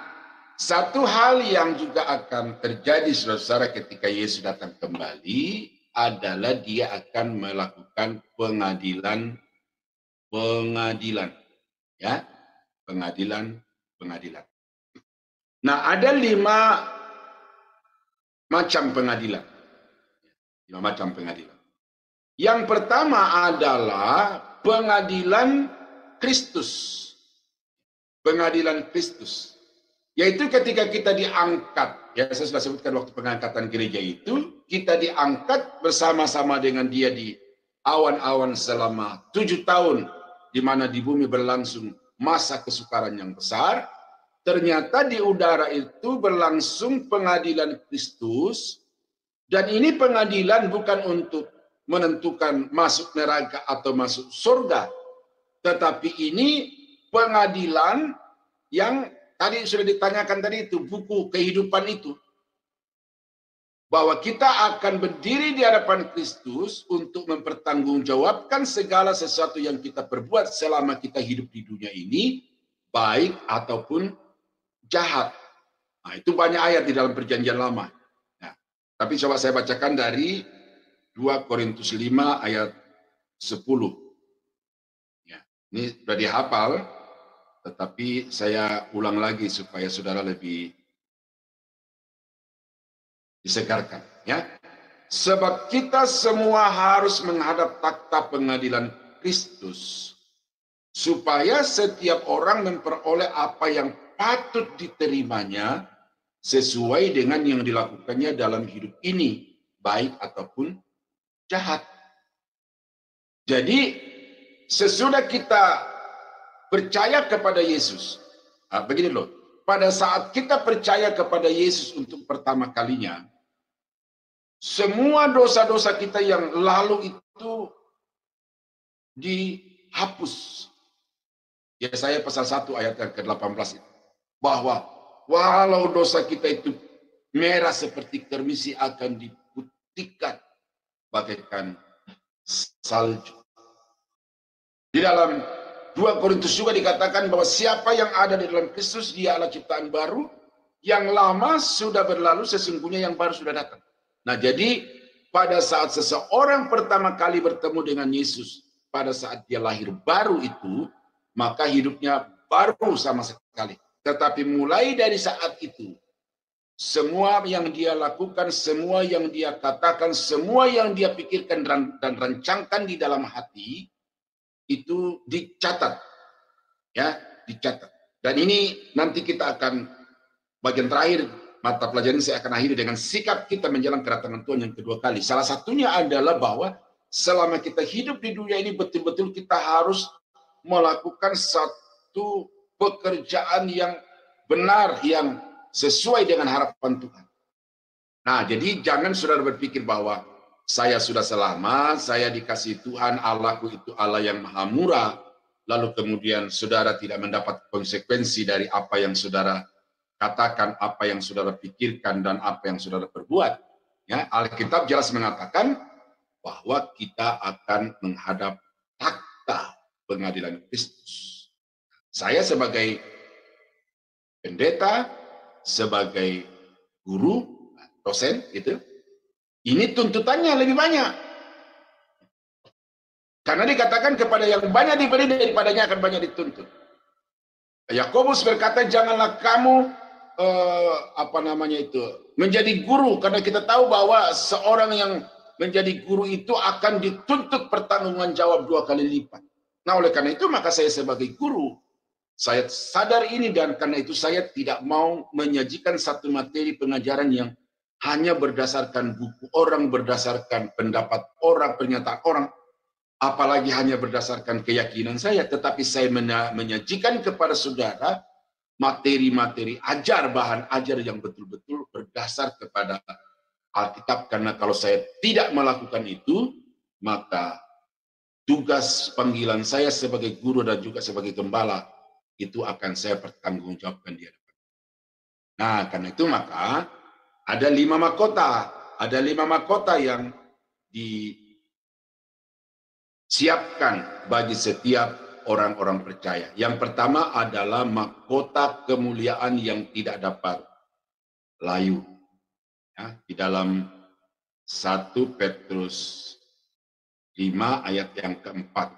Speaker 3: satu hal yang juga akan terjadi saudara-saudara ketika Yesus datang kembali adalah dia akan melakukan pengadilan, ya, pengadilan. Nah, ada 5 macam pengadilan. 5 macam pengadilan. Yang pertama adalah pengadilan Kristus. Pengadilan Kristus. Yaitu ketika kita diangkat, ya saya sudah sebutkan waktu pengangkatan gereja itu, kita diangkat bersama-sama dengan dia di awan-awan selama 7 tahun, di mana di bumi berlangsung masa kesukaran yang besar. Ternyata di udara itu berlangsung pengadilan Kristus, dan ini pengadilan bukan untuk menentukan masuk neraka atau masuk surga, tetapi ini pengadilan yang tadi sudah ditanyakan tadi itu, buku kehidupan itu. Bahwa kita akan berdiri di hadapan Kristus untuk mempertanggungjawabkan segala sesuatu yang kita perbuat selama kita hidup di dunia ini, baik ataupun jahat. Nah, itu banyak ayat di dalam perjanjian lama. Nah, tapi coba saya bacakan dari 2 Korintus 5 ayat 10. Ya, ini sudah dihafal, tetapi saya ulang lagi supaya saudara lebih disegarkan. Ya, sebab kita semua harus menghadap takhta pengadilan Kristus, supaya setiap orang memperoleh apa yang patut diterimanya sesuai dengan yang dilakukannya dalam hidup ini, baik ataupun jahat. Jadi sesudah kita percaya kepada Yesus, begini loh, pada saat kita percaya kepada Yesus untuk pertama kalinya, semua dosa-dosa kita yang lalu itu dihapus. Yesaya pasal 1 ayat yang ke-18 itu, bahwa walau dosa kita itu merah seperti kermisi akan diputihkan bagaikan salju. Di dalam 2 Korintus juga dikatakan bahwa siapa yang ada di dalam Kristus, dia adalah ciptaan baru, yang lama sudah berlalu, sesungguhnya yang baru sudah datang. Nah, jadi pada saat seseorang pertama kali bertemu dengan Yesus, pada saat dia lahir baru itu, maka hidupnya baru sama sekali. Tetapi mulai dari saat itu, semua yang dia lakukan, semua yang dia katakan, semua yang dia pikirkan dan rancangkan di dalam hati, itu dicatat. Ya, dicatat. Dan ini nanti kita akan, bagian terakhir mata pelajaran saya akan akhiri dengan sikap kita menjelang kedatangan Tuhan yang kedua kali. Salah satunya adalah bahwa selama kita hidup di dunia ini, betul-betul kita harus melakukan satu pekerjaan yang benar, yang sesuai dengan harapan Tuhan. Nah, jadi jangan saudara berpikir bahwa saya sudah selamat, saya dikasih Tuhan, Allahku itu Allah yang maha murah, lalu kemudian saudara tidak mendapat konsekuensi dari apa yang saudara katakan, apa yang saudara pikirkan, dan apa yang saudara perbuat. Ya, Alkitab jelas mengatakan bahwa kita akan menghadap takhta pengadilan Kristus. Saya sebagai pendeta, sebagai guru, dosen, gitu, ini tuntutannya lebih banyak. Karena dikatakan kepada yang banyak diberi, daripadanya akan banyak dituntut. Yakobus berkata, janganlah kamu menjadi guru, karena kita tahu bahwa seorang yang menjadi guru itu akan dituntut pertanggungan jawab 2 kali lipat. Nah, oleh karena itu maka saya sebagai guru, saya sadar ini, dan karena itu saya tidak mau menyajikan satu materi pengajaran yang hanya berdasarkan buku orang, berdasarkan pendapat orang, pernyataan orang, apalagi hanya berdasarkan keyakinan saya, tetapi saya menyajikan kepada saudara materi-materi ajar, bahan ajar yang betul-betul berdasar kepada Alkitab. Karena kalau saya tidak melakukan itu, maka tugas panggilan saya sebagai guru dan juga sebagai gembala itu akan saya pertanggungjawabkan di hadapan. Nah, karena itu maka ada 5 mahkota. Ada 5 mahkota yang disiapkan bagi setiap orang-orang percaya. Yang pertama adalah mahkota kemuliaan yang tidak dapat layu. Ya, di dalam 1 Petrus 5 ayat yang keempat.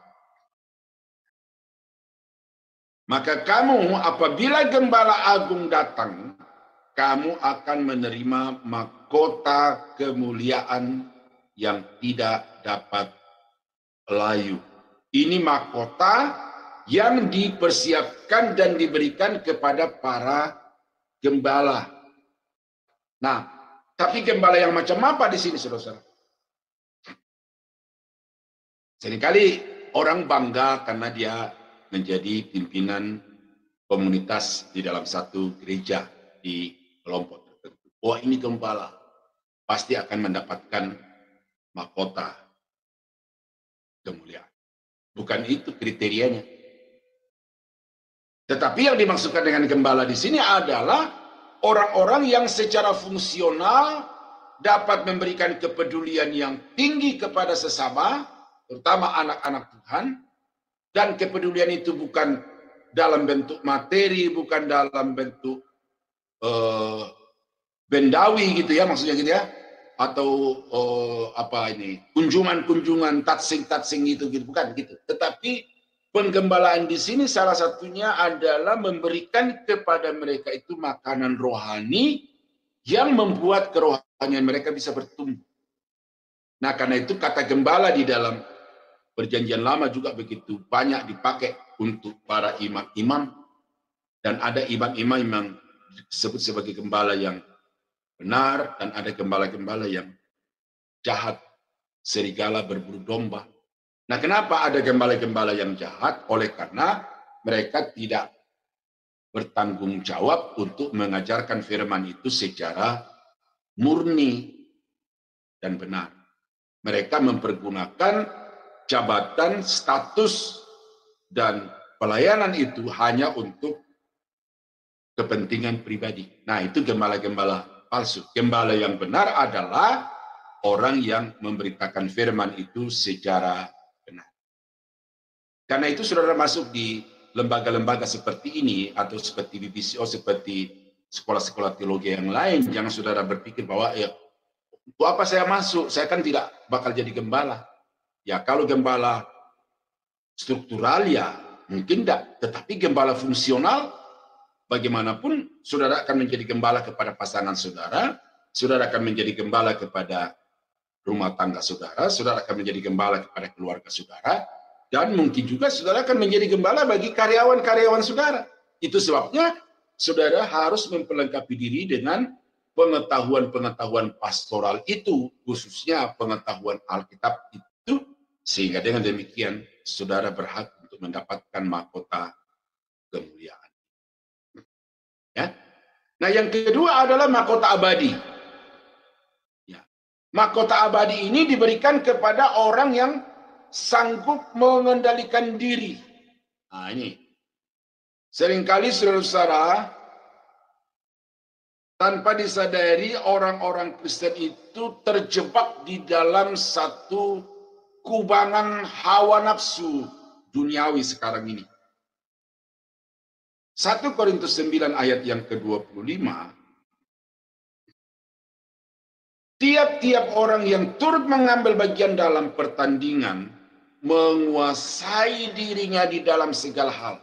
Speaker 3: Maka kamu apabila Gembala Agung datang, kamu akan menerima mahkota kemuliaan yang tidak dapat layu. Ini mahkota yang dipersiapkan dan diberikan kepada para gembala. Nah, tapi gembala yang macam apa di sini, saudara-saudara? Seringkali orang bangga karena dia menjadi pimpinan komunitas di dalam satu gereja di kelompok tertentu. Wah, ini gembala, pasti akan mendapatkan mahkota kemuliaan. Bukan itu kriterianya. Tetapi yang dimaksudkan dengan gembala di sini adalah orang-orang yang secara fungsional dapat memberikan kepedulian yang tinggi kepada sesama, terutama anak-anak Tuhan, dan kepedulian itu bukan dalam bentuk materi, bukan dalam bentuk bendawi gitu ya, maksudnya gitu ya, atau kunjungan-kunjungan, tatsing gitu, bukan gitu. Tetapi penggembalaan di sini salah satunya adalah memberikan kepada mereka itu makanan rohani yang membuat kerohanian mereka bisa bertumbuh. Nah, karena itu kata gembala di dalam Perjanjian Lama juga begitu banyak dipakai untuk para imam-imam, dan ada imam-imam yang disebut sebagai gembala yang benar, dan ada gembala-gembala yang jahat, serigala berburu domba. Nah, kenapa ada gembala-gembala yang jahat? Oleh karena mereka tidak bertanggung jawab untuk mengajarkan firman itu secara murni dan benar. Mereka mempergunakan jabatan, status, dan pelayanan itu hanya untuk kepentingan pribadi. Nah, itu gembala-gembala palsu. Gembala yang benar adalah orang yang memberitakan firman itu secara benar. Karena itu saudara masuk di lembaga-lembaga seperti ini, atau seperti BBCO, seperti sekolah-sekolah teologi yang lain, jangan saudara berpikir bahwa ya, untuk apa saya masuk? Saya kan tidak bakal jadi gembala. Ya, kalau gembala struktural ya mungkin tidak, tetapi gembala fungsional, bagaimanapun saudara akan menjadi gembala kepada pasangan saudara, saudara akan menjadi gembala kepada rumah tangga saudara, saudara akan menjadi gembala kepada keluarga saudara, dan mungkin juga saudara akan menjadi gembala bagi karyawan-karyawan saudara. Itu sebabnya saudara harus memperlengkapi diri dengan pengetahuan-pengetahuan pastoral itu, khususnya pengetahuan Alkitab itu, sehingga dengan demikian saudara berhak untuk mendapatkan mahkota kemuliaan. Ya. Nah, yang kedua adalah mahkota abadi. Ya. Mahkota abadi ini diberikan kepada orang yang sanggup mengendalikan diri. Nah, ini. Seringkali saudara-saudara, tanpa disadari orang-orang Kristen itu terjebak di dalam satu kubangan hawa nafsu duniawi sekarang ini. 1 Korintus 9 ayat yang ke-25, tiap-tiap orang yang turut mengambil bagian dalam pertandingan menguasai dirinya di dalam segala hal.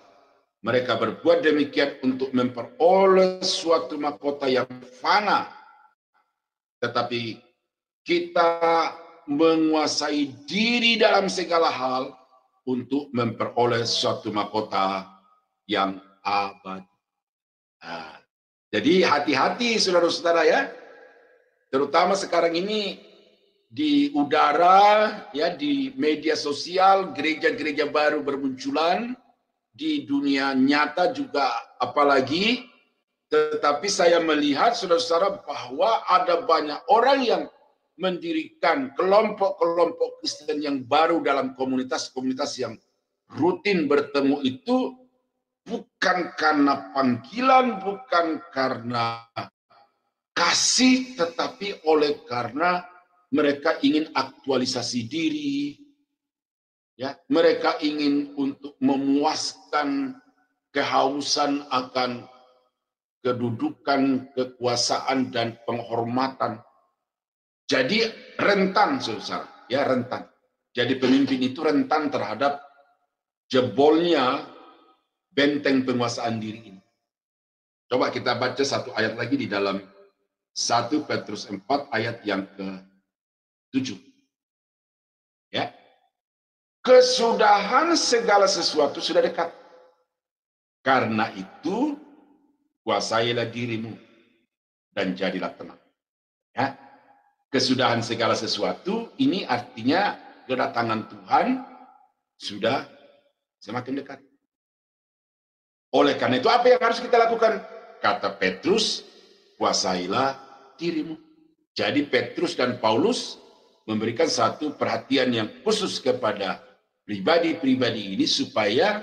Speaker 3: Mereka berbuat demikian untuk memperoleh suatu mahkota yang fana. Tetapi kita menguasai diri dalam segala hal untuk memperoleh suatu mahkota yang abadi. Nah, jadi hati-hati saudara-saudara ya, terutama sekarang ini di udara ya, di media sosial, gereja-gereja baru bermunculan, di dunia nyata juga apalagi. Tetapi saya melihat saudara-saudara bahwa ada banyak orang yang mendirikan kelompok-kelompok Kristen yang baru dalam komunitas-komunitas yang rutin bertemu itu bukan karena panggilan, bukan karena kasih, tetapi oleh karena mereka ingin aktualisasi diri, ya, mereka ingin untuk memuaskan kehausan akan kedudukan, kekuasaan, dan penghormatan. Jadi rentan, saudara, ya rentan. Jadi pemimpin itu rentan terhadap jebolnya benteng penguasaan diri ini. Coba kita baca satu ayat lagi di dalam 1 Petrus 4 ayat yang ke-7. Ya. kesudahan segala sesuatu sudah dekat. Karena itu, kuasailah dirimu dan jadilah tenang. Ya. Kesudahan segala sesuatu ini artinya kedatangan Tuhan sudah semakin dekat. Oleh karena itu, apa yang harus kita lakukan? Kata Petrus, kuasailah dirimu. Jadi Petrus dan Paulus memberikan satu perhatian yang khusus kepada pribadi-pribadi ini supaya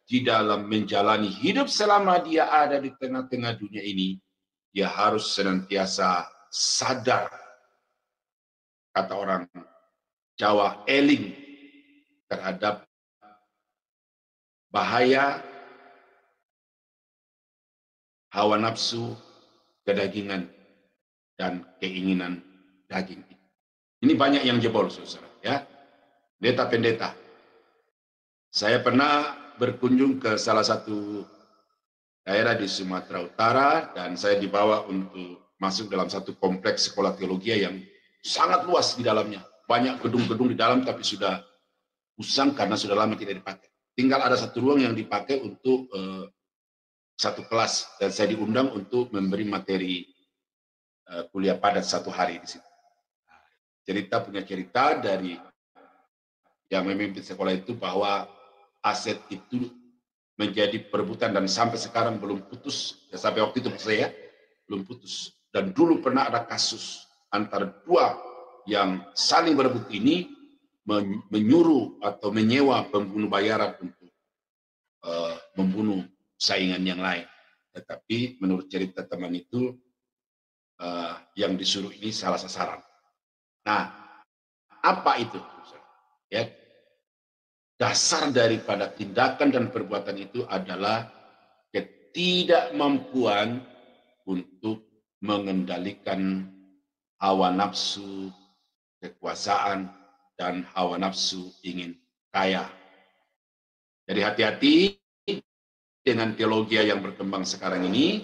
Speaker 3: di dalam menjalani hidup selama dia ada di tengah-tengah dunia ini, dia harus senantiasa sadar, kata orang Jawa, eling terhadap bahaya hawa nafsu, kedagingan, dan keinginan daging. Ini banyak yang jebol, saudara. Ya, pendeta-pendeta. Saya pernah berkunjung ke salah satu daerah di Sumatera Utara dan saya dibawa untuk masuk dalam satu kompleks sekolah teologi yang sangat luas di dalamnya. Banyak gedung-gedung di dalam tapi sudah usang karena sudah lama tidak dipakai. Tinggal ada satu ruang yang dipakai untuk satu kelas dan saya diundang untuk memberi materi kuliah padat 1 hari di situ. Punya cerita dari yang memimpin sekolah itu bahwa aset itu menjadi perebutan dan sampai sekarang belum putus. Ya, sampai waktu itu saya belum putus. Dan dulu pernah ada kasus antara 2 yang saling berebut ini menyuruh atau menyewa pembunuh bayaran untuk membunuh saingan yang lain. Tetapi menurut cerita teman itu yang disuruh ini salah sasaran. Nah, apa itu? Ya, dasar daripada tindakan dan perbuatan itu adalah ketidakmampuan untuk mengendalikan hawa nafsu, kekuasaan, dan hawa nafsu ingin kaya. Jadi hati-hati dengan teologi yang berkembang sekarang ini,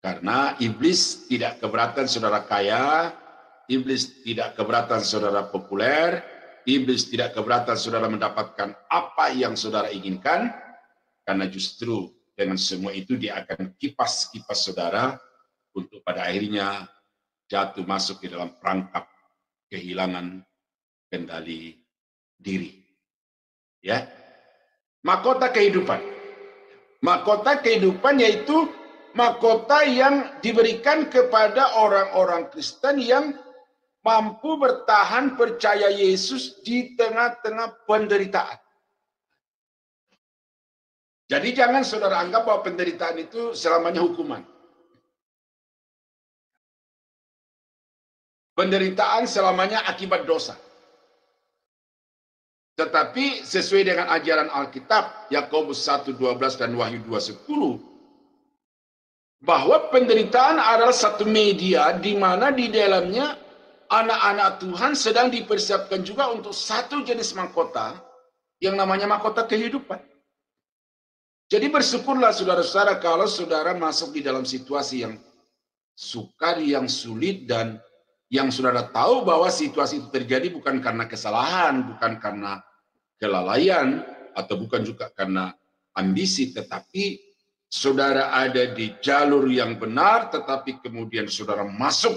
Speaker 3: karena iblis tidak keberatan saudara kaya, iblis tidak keberatan saudara populer, iblis tidak keberatan saudara mendapatkan apa yang saudara inginkan, karena justru dengan semua itu dia akan kipas-kipas saudara untuk pada akhirnya jatuh masuk di dalam perangkap kehilangan kendali diri. Ya, mahkota kehidupan. Mahkota kehidupan yaitu mahkota yang diberikan kepada orang-orang Kristen yang mampu bertahan percaya Yesus di tengah-tengah penderitaan. Jadi jangan saudara anggap bahwa penderitaan itu selamanya hukuman. Penderitaan selamanya akibat dosa. Tetapi sesuai dengan ajaran Alkitab, Yakobus 1:12 dan Wahyu 2:10, bahwa penderitaan adalah satu media di mana di dalamnya anak-anak Tuhan sedang dipersiapkan juga untuk satu jenis mahkota yang namanya mahkota kehidupan. Jadi bersyukurlah saudara-saudara kalau saudara masuk di dalam situasi yang sukar, yang sulit, dan yang saudara tahu bahwa situasi itu terjadi bukan karena kesalahan, bukan karena kelalaian, atau bukan juga karena ambisi, tetapi saudara ada di jalur yang benar, tetapi kemudian saudara masuk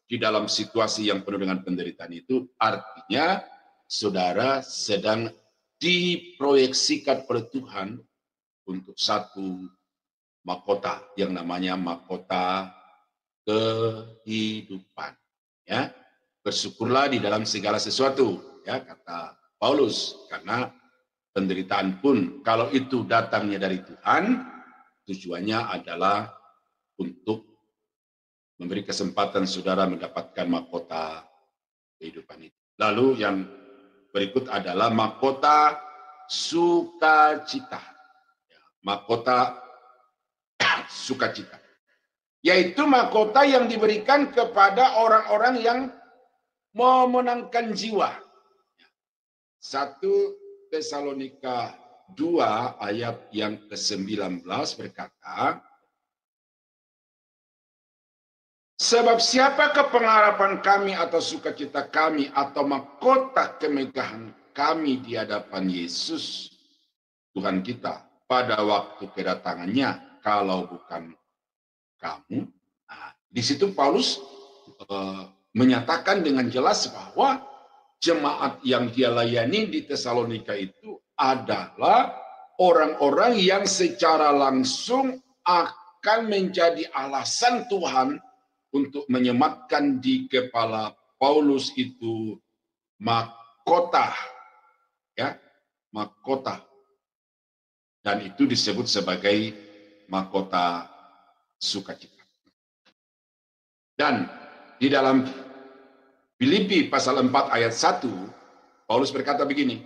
Speaker 3: di dalam situasi yang penuh dengan penderitaan itu, artinya saudara sedang diproyeksikan oleh Tuhan untuk satu mahkota yang namanya mahkota kehidupan. Ya, bersyukurlah di dalam segala sesuatu, ya kata Paulus, karena penderitaan pun kalau itu datangnya dari Tuhan, tujuannya adalah untuk memberi kesempatan saudara mendapatkan mahkota kehidupan itu. Lalu yang berikut adalah mahkota sukacita. Mahkota sukacita. Yaitu mahkota yang diberikan kepada orang-orang yang memenangkan jiwa. 1 Tesalonika 2 ayat yang ke-19 berkata, sebab siapakah pengharapan kami atau sukacita kami atau mahkota kemegahan kami di hadapan Yesus Tuhan kita pada waktu kedatangannya, kalau bukan kamu. Nah, di situ Paulus menyatakan dengan jelas bahwa jemaat yang dia layani di Tesalonika itu adalah orang-orang yang secara langsung akan menjadi alasan Tuhan untuk menyematkan di kepala Paulus itu mahkota, ya, mahkota, dan itu disebut sebagai mahkota sukacita. Dan di dalam Filipi pasal 4 ayat 1, Paulus berkata begini,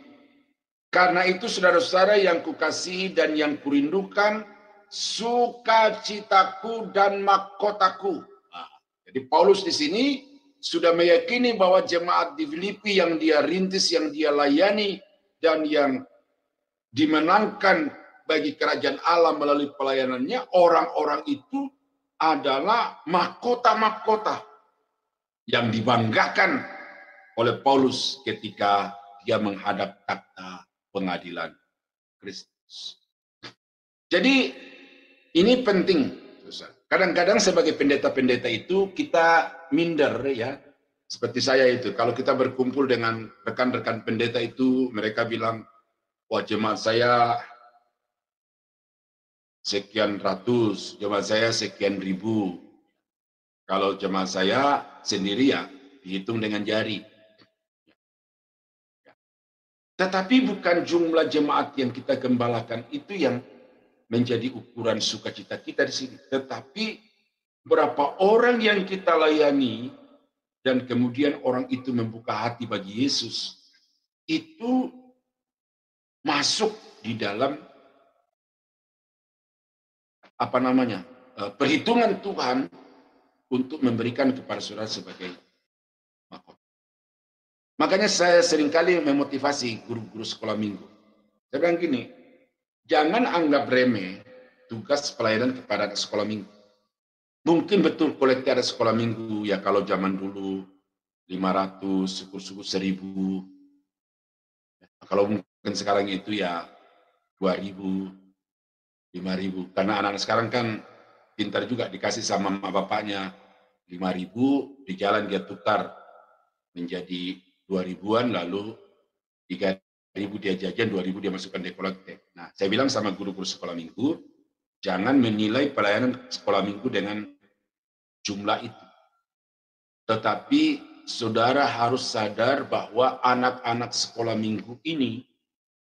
Speaker 3: karena itu saudara-saudara yang kukasihi dan yang kurindukan, sukacitaku dan mahkotaku. Nah, jadi Paulus di sini sudah meyakini bahwa jemaat di Filipi yang dia rintis, yang dia layani, dan yang dimenangkan bagi kerajaan Allah melalui pelayanannya, orang-orang itu adalah mahkota-mahkota yang dibanggakan oleh Paulus ketika dia menghadap takhta pengadilan Kristus. Jadi ini penting. Kadang-kadang sebagai pendeta-pendeta itu kita minder, ya. Seperti saya itu, kalau kita berkumpul dengan rekan-rekan pendeta itu, mereka bilang, wah jemaat saya sekian ratus, jemaat saya sekian ribu. Kalau jemaat saya sendiri ya dihitung dengan jari. Tetapi bukan jumlah jemaat yang kita gembalakan itu yang menjadi ukuran sukacita kita di sini. Tetapi berapa orang yang kita layani dan kemudian orang itu membuka hati bagi Yesus, itu masuk di dalam perhitungan Tuhan untuk memberikan kepada saudara sebagai mahkota. Makanya saya seringkali memotivasi guru-guru sekolah minggu. Saya bilang gini, jangan anggap remeh tugas pelayanan kepada anak sekolah minggu. Mungkin betul kolektif ada sekolah minggu, ya kalau zaman dulu 500, syukur-syukur 1000. Kalau mungkin sekarang itu ya 2000, 5000. Karena anak-anak sekarang kan pintar juga, dikasih sama mama bapaknya 5.000, di jalan dia tukar menjadi 2000-an, lalu 3.000 dia jajan, 2.000 dia masukkan di kolektif. Nah, saya bilang sama guru-guru sekolah minggu, jangan menilai pelayanan sekolah minggu dengan jumlah itu. Tetapi saudara harus sadar bahwa anak-anak sekolah minggu ini,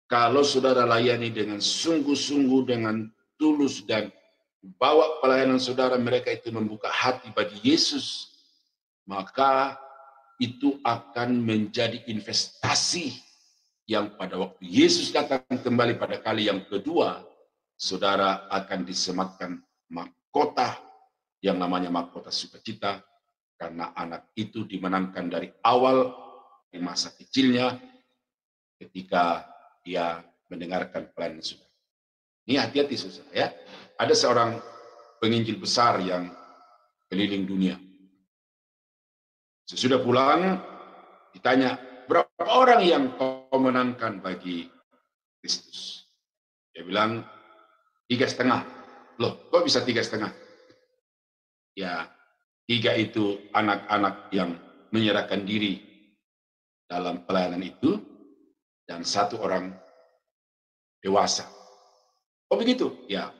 Speaker 3: kalau saudara layani dengan sungguh-sungguh, dengan tulus, dan bawa pelayanan saudara mereka itu membuka hati bagi Yesus, maka itu akan menjadi investasi yang pada waktu Yesus datang kembali pada kali yang kedua, saudara akan disematkan mahkota yang namanya mahkota sukacita, karena anak itu dimenangkan dari awal, di masa kecilnya, ketika dia mendengarkan pelayanan saudara. Ini hati-hati saudara, ya. Ada seorang penginjil besar yang keliling dunia. Sesudah pulang, ditanya, berapa orang yang kau menangkan bagi Kristus? Dia bilang, 3,5. Loh, kok bisa 3,5? Ya, 3 itu anak-anak yang menyerahkan diri dalam pelayanan itu, dan 1 orang dewasa. Oh begitu? Ya,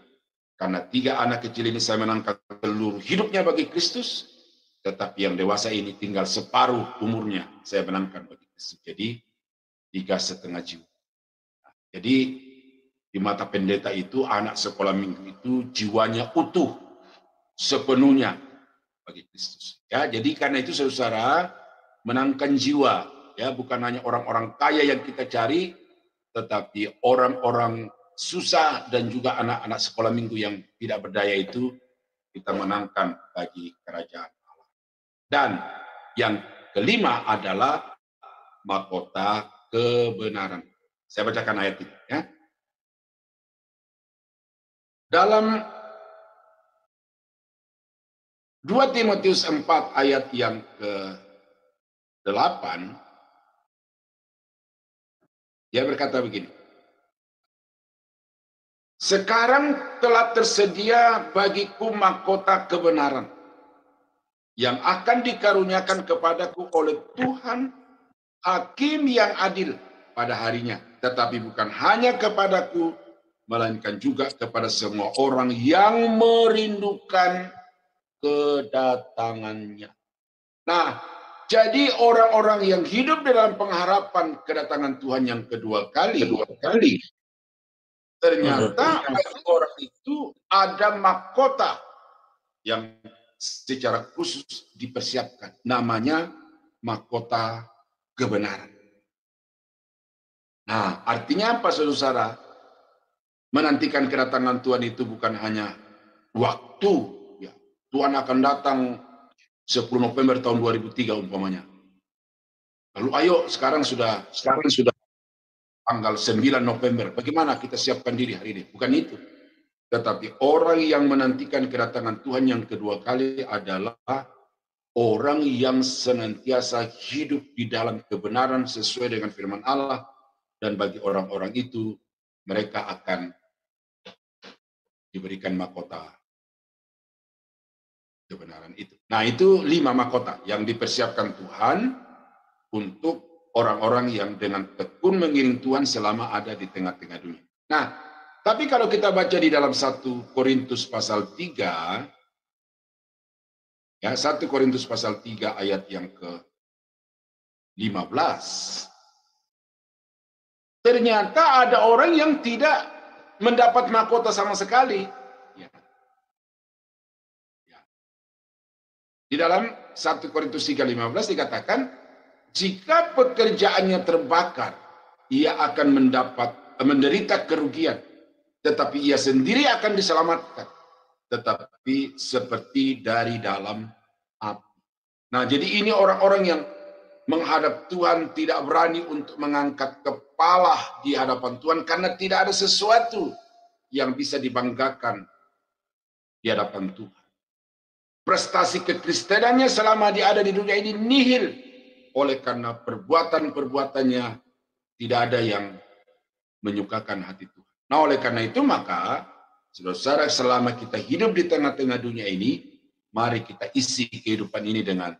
Speaker 3: karena 3 anak kecil ini saya menangkan seluruh hidupnya bagi Kristus, tetapi yang dewasa ini tinggal separuh umurnya saya menangkan bagi Kristus. Jadi 3,5 jiwa. Nah, jadi di mata pendeta itu, anak sekolah minggu itu jiwanya utuh sepenuhnya bagi Kristus. Ya, jadi karena itu saudara, menangkan jiwa, ya, bukan hanya orang-orang kaya yang kita cari, tetapi orang-orang susah dan juga anak-anak sekolah minggu yang tidak berdaya itu kita menangkan bagi kerajaan Allah. Dan yang kelima adalah mahkota kebenaran. Saya bacakan ayat ini, ya. Dalam 2 Timotius 4 ayat yang ke-8, Dia berkata begini, sekarang telah tersedia bagiku mahkota kebenaran yang akan dikaruniakan kepadaku oleh Tuhan, Hakim yang adil pada harinya. Tetapi bukan hanya kepadaku, melainkan juga kepada semua orang yang merindukan kedatangannya. Nah, jadi orang-orang yang hidup dalam pengharapan kedatangan Tuhan yang kedua kali, ternyata orang itu ada mahkota yang secara khusus dipersiapkan. Namanya mahkota kebenaran. Nah, artinya apa, saudara? Menantikan kedatangan Tuhan itu bukan hanya waktu. Ya, Tuhan akan datang 10 November tahun 2003 umpamanya. Lalu ayo sekarang sudah tanggal 9 November. Bagaimana kita siapkan diri hari ini? Bukan itu. Tetapi orang yang menantikan kedatangan Tuhan yang kedua kali adalah orang yang senantiasa hidup di dalam kebenaran sesuai dengan firman Allah. Dan bagi orang-orang itu, mereka akan diberikan mahkota kebenaran itu. Nah, itu 5 mahkota yang dipersiapkan Tuhan untuk orang-orang yang dengan tekun mengiring Tuhan selama ada di tengah-tengah dunia. Nah, tapi kalau kita baca di dalam 1 Korintus pasal 3, ya 1 Korintus pasal 3 ayat yang ke-15, ternyata ada orang yang tidak mendapat mahkota sama sekali. Ya. Ya. Di dalam 1 Korintus 3:15 dikatakan, jika pekerjaannya terbakar, ia akan menderita kerugian, tetapi ia sendiri akan diselamatkan, tetapi seperti dari dalam api. Nah, jadi ini orang-orang yang menghadap Tuhan tidak berani untuk mengangkat kepala di hadapan Tuhan karena tidak ada sesuatu yang bisa dibanggakan di hadapan Tuhan. Prestasi kekristenannya selama dia ada di dunia ini nihil oleh karena perbuatan-perbuatannya tidak ada yang menyukakan hati Tuhan. Nah, oleh karena itu maka saudara-saudara, selama kita hidup di tengah-tengah dunia ini, mari kita isi kehidupan ini dengan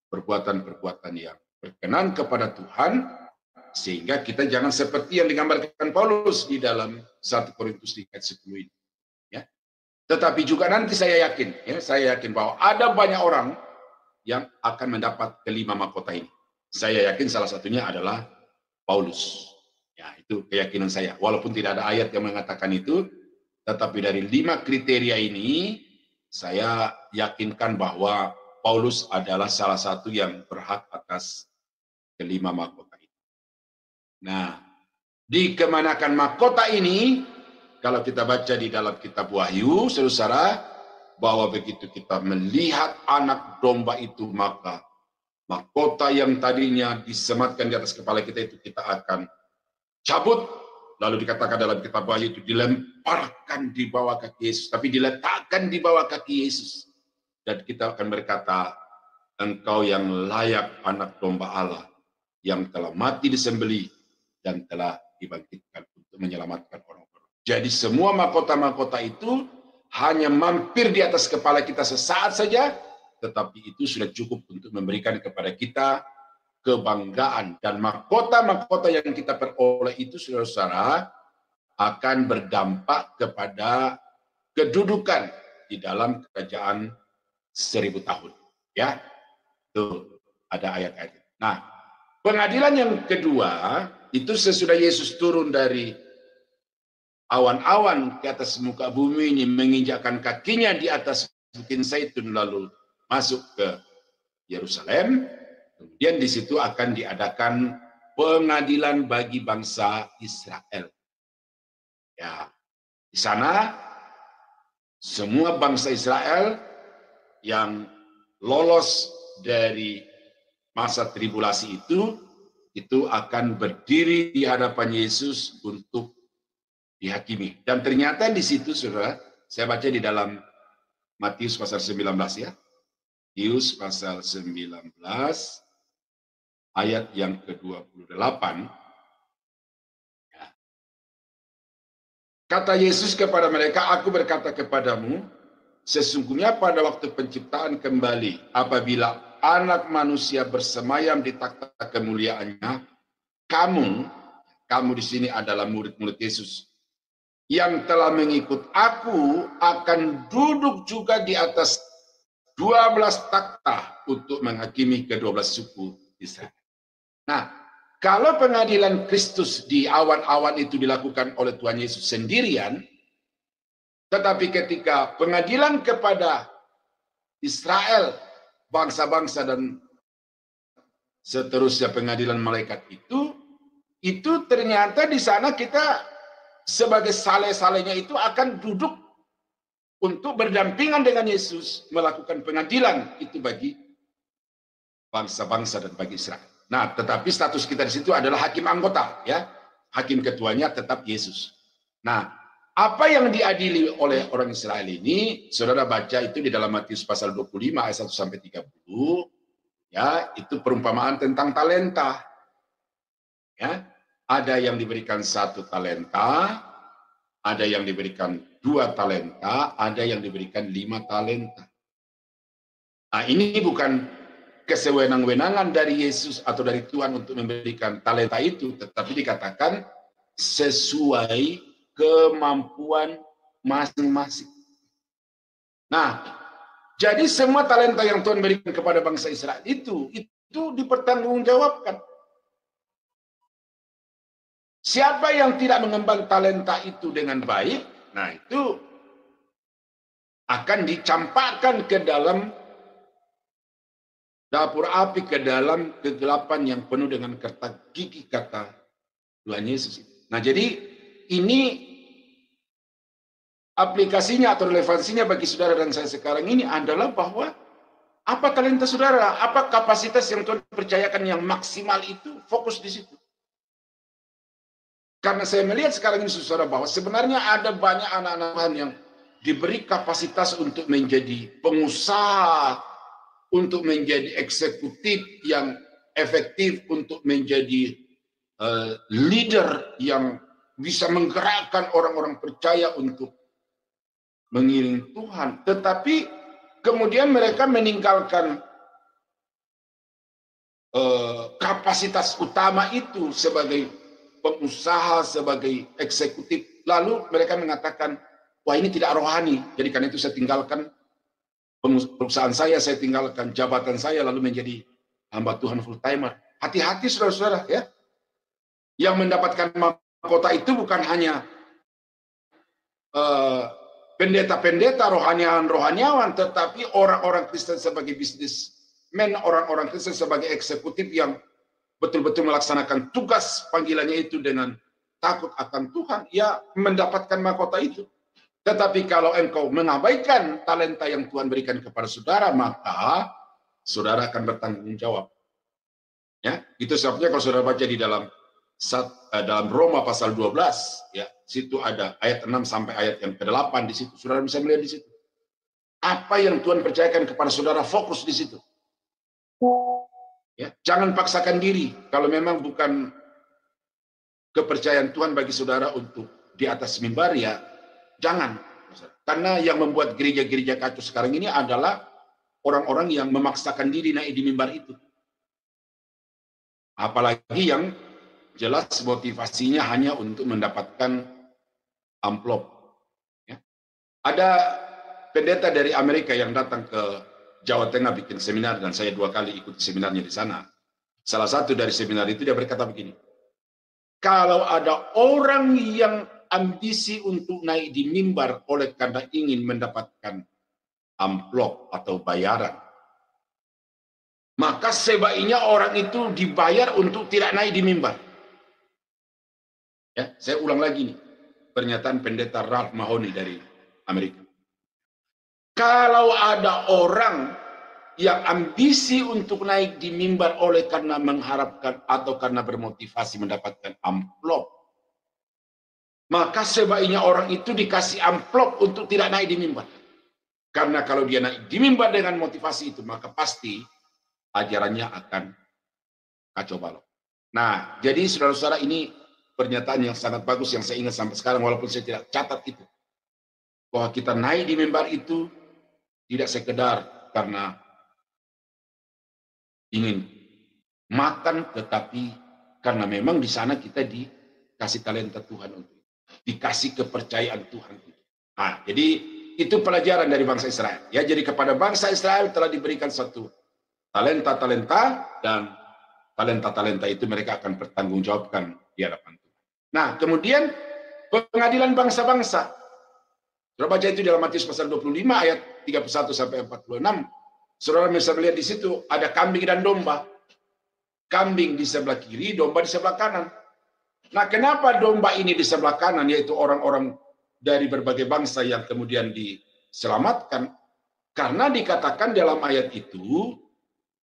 Speaker 3: perbuatan-perbuatan yang berkenan kepada Tuhan, sehingga kita jangan seperti yang digambarkan Paulus di dalam 1 Korintus 3 ayat 10 ini. Ya. Tetapi juga nanti saya yakin bahwa ada banyak orang yang akan mendapat kelima mahkota ini. Saya yakin salah satunya adalah Paulus. Ya, itu keyakinan saya. Walaupun tidak ada ayat yang mengatakan itu, tetapi dari 5 kriteria ini, saya yakinkan bahwa Paulus adalah salah satu yang berhak atas kelima mahkota ini. Nah, dikemanakan mahkota ini, kalau kita baca di dalam kitab Wahyu, saudara, bahwa begitu kita melihat anak domba itu, maka mahkota yang tadinya disematkan di atas kepala kita itu kita akan cabut. Lalu dikatakan dalam kitab Wahyu itu dilemparkan di bawah kaki Yesus, tapi diletakkan di bawah kaki Yesus. Dan kita akan berkata, engkau yang layak anak domba Allah, yang telah mati disembelih dan telah dibangkitkan untuk menyelamatkan orang-orang. Jadi semua mahkota-mahkota itu hanya mampir di atas kepala kita sesaat saja, tetapi itu sudah cukup untuk memberikan kepada kita kebanggaan. Dan mahkota-mahkota yang kita peroleh itu, saudara-saudara, akan berdampak kepada kedudukan di dalam kerajaan 1000 tahun. Ya, itu ada ayat-ayat. Nah, pengadilan yang kedua itu sesudah Yesus turun dari awan-awan ke atas muka bumi ini, menginjakkan kakinya di atas Bukit Zaitun, lalu masuk ke Yerusalem. Kemudian di situ akan diadakan pengadilan bagi bangsa Israel. Ya, di sana semua bangsa Israel yang lolos dari masa tribulasi itu akan berdiri di hadapan Yesus untuk dihakimi. Dan ternyata di situ, saudara, saya baca di dalam Matius pasal 19 ya. Matius pasal 19 ayat yang ke-28. Kata Yesus kepada mereka, aku berkata kepadamu, sesungguhnya pada waktu penciptaan kembali, apabila anak manusia bersemayam di takhta kemuliaannya, kamu di sini adalah murid-murid Yesus, yang telah mengikut aku akan duduk juga di atas 12 takhta untuk menghakimi ke-12 suku Israel. Nah, kalau pengadilan Kristus di awan-awan itu dilakukan oleh Tuhan Yesus sendirian, tetapi ketika pengadilan kepada Israel, bangsa-bangsa dan seterusnya pengadilan malaikat itu ternyata di sana kita sebagai saleh-salehnya itu akan duduk untuk berdampingan dengan Yesus melakukan pengadilan itu bagi bangsa-bangsa dan bagi Israel. Nah, tetapi status kita di situ adalah hakim anggota, ya. Hakim ketuanya tetap Yesus. Nah, apa yang diadili oleh orang Israel ini, saudara baca itu di dalam Matius pasal 25 ayat 1 sampai 30, ya, itu perumpamaan tentang talenta. Ya, ada yang diberikan 1 talenta, ada yang diberikan 2 talenta, ada yang diberikan 5 talenta. Nah, ini bukan kesewenang-wenangan dari Yesus atau dari Tuhan untuk memberikan talenta itu, tetapi dikatakan sesuai kemampuan masing-masing. Nah, jadi semua talenta yang Tuhan berikan kepada bangsa Israel itu dipertanggungjawabkan. Siapa yang tidak mengembang talenta itu dengan baik, nah itu akan dicampakkan ke dalam dapur api, ke dalam kegelapan yang penuh dengan kertak gigi, kata Tuhan Yesus. Nah, jadi ini aplikasinya atau relevansinya bagi saudara dan saya sekarang ini adalah bahwa apa talenta saudara, apa kapasitas yang Tuhan percayakan yang maksimal itu, fokus di situ. Karena saya melihat sekarang ini saudara bahwa sebenarnya ada banyak anak-anak Tuhan yang diberi kapasitas untuk menjadi pengusaha, untuk menjadi eksekutif yang efektif, untuk menjadi leader yang bisa menggerakkan orang-orang percaya untuk mengiring Tuhan. Tetapi kemudian mereka meninggalkan kapasitas utama itu sebagai pengusaha, sebagai eksekutif. Lalu mereka mengatakan, wah ini tidak rohani, jadi karena itu saya tinggalkan perusahaan saya tinggalkan jabatan saya, lalu menjadi hamba Tuhan full timer. Hati-hati saudara-saudara, ya. Yang mendapatkan mahkota itu bukan hanya pendeta-pendeta, rohaniawan, tetapi orang-orang Kristen sebagai bisnismen, orang-orang Kristen sebagai eksekutif yang betul-betul melaksanakan tugas panggilannya itu dengan takut akan Tuhan, ya mendapatkan mahkota itu. Tetapi kalau engkau mengabaikan talenta yang Tuhan berikan kepada saudara, maka saudara akan bertanggung jawab. Ya, itu sebabnya kalau saudara baca di dalam Roma pasal 12, ya, situ ada ayat 6 sampai ayat yang ke-8 di situ. Saudara bisa melihat di situ. Apa yang Tuhan percayakan kepada saudara, fokus di situ. Ya, jangan paksakan diri kalau memang bukan kepercayaan Tuhan bagi saudara untuk di atas mimbar, ya jangan. Karena yang membuat gereja-gereja kacau sekarang ini adalah orang-orang yang memaksakan diri naik di mimbar itu. Apalagi yang jelas motivasinya hanya untuk mendapatkan amplop. Ya. Ada pendeta dari Amerika yang datang ke Jawa Tengah bikin seminar, dan saya 2 kali ikut seminarnya di sana. Salah satu dari seminar itu dia berkata begini, kalau ada orang yang ambisi untuk naik di mimbar oleh karena ingin mendapatkan amplop atau bayaran, maka sebaiknya orang itu dibayar untuk tidak naik di mimbar. Ya, saya ulang lagi nih, pernyataan pendeta Ralph Mahoney dari Amerika. Kalau ada orang yang ambisi untuk naik di mimbar oleh karena mengharapkan atau karena bermotivasi mendapatkan amplop, maka sebaiknya orang itu dikasih amplop untuk tidak naik di mimbar. Karena kalau dia naik di mimbar dengan motivasi itu, maka pasti ajarannya akan kacau balau. Nah, jadi saudara-saudara, ini pernyataan yang sangat bagus yang saya ingat sampai sekarang walaupun saya tidak catat itu. Bahwa kita naik di mimbar itu tidak sekedar karena ingin makan, tetapi karena memang di sana kita dikasih talenta Tuhan untuk itu. Dikasih kepercayaan Tuhan. Nah, jadi itu pelajaran dari bangsa Israel. Ya, jadi kepada bangsa Israel telah diberikan satu talenta-talenta dan talenta-talenta itu mereka akan bertanggungjawabkan di hadapan Tuhan. Nah, kemudian pengadilan bangsa-bangsa. Saudara baca itu dalam Matius pasal 25 ayat 31 sampai 46. Saudara bisa melihat di situ ada kambing dan domba. Kambing di sebelah kiri, domba di sebelah kanan. Nah, kenapa domba ini di sebelah kanan, yaitu orang-orang dari berbagai bangsa yang kemudian diselamatkan? Karena dikatakan dalam ayat itu,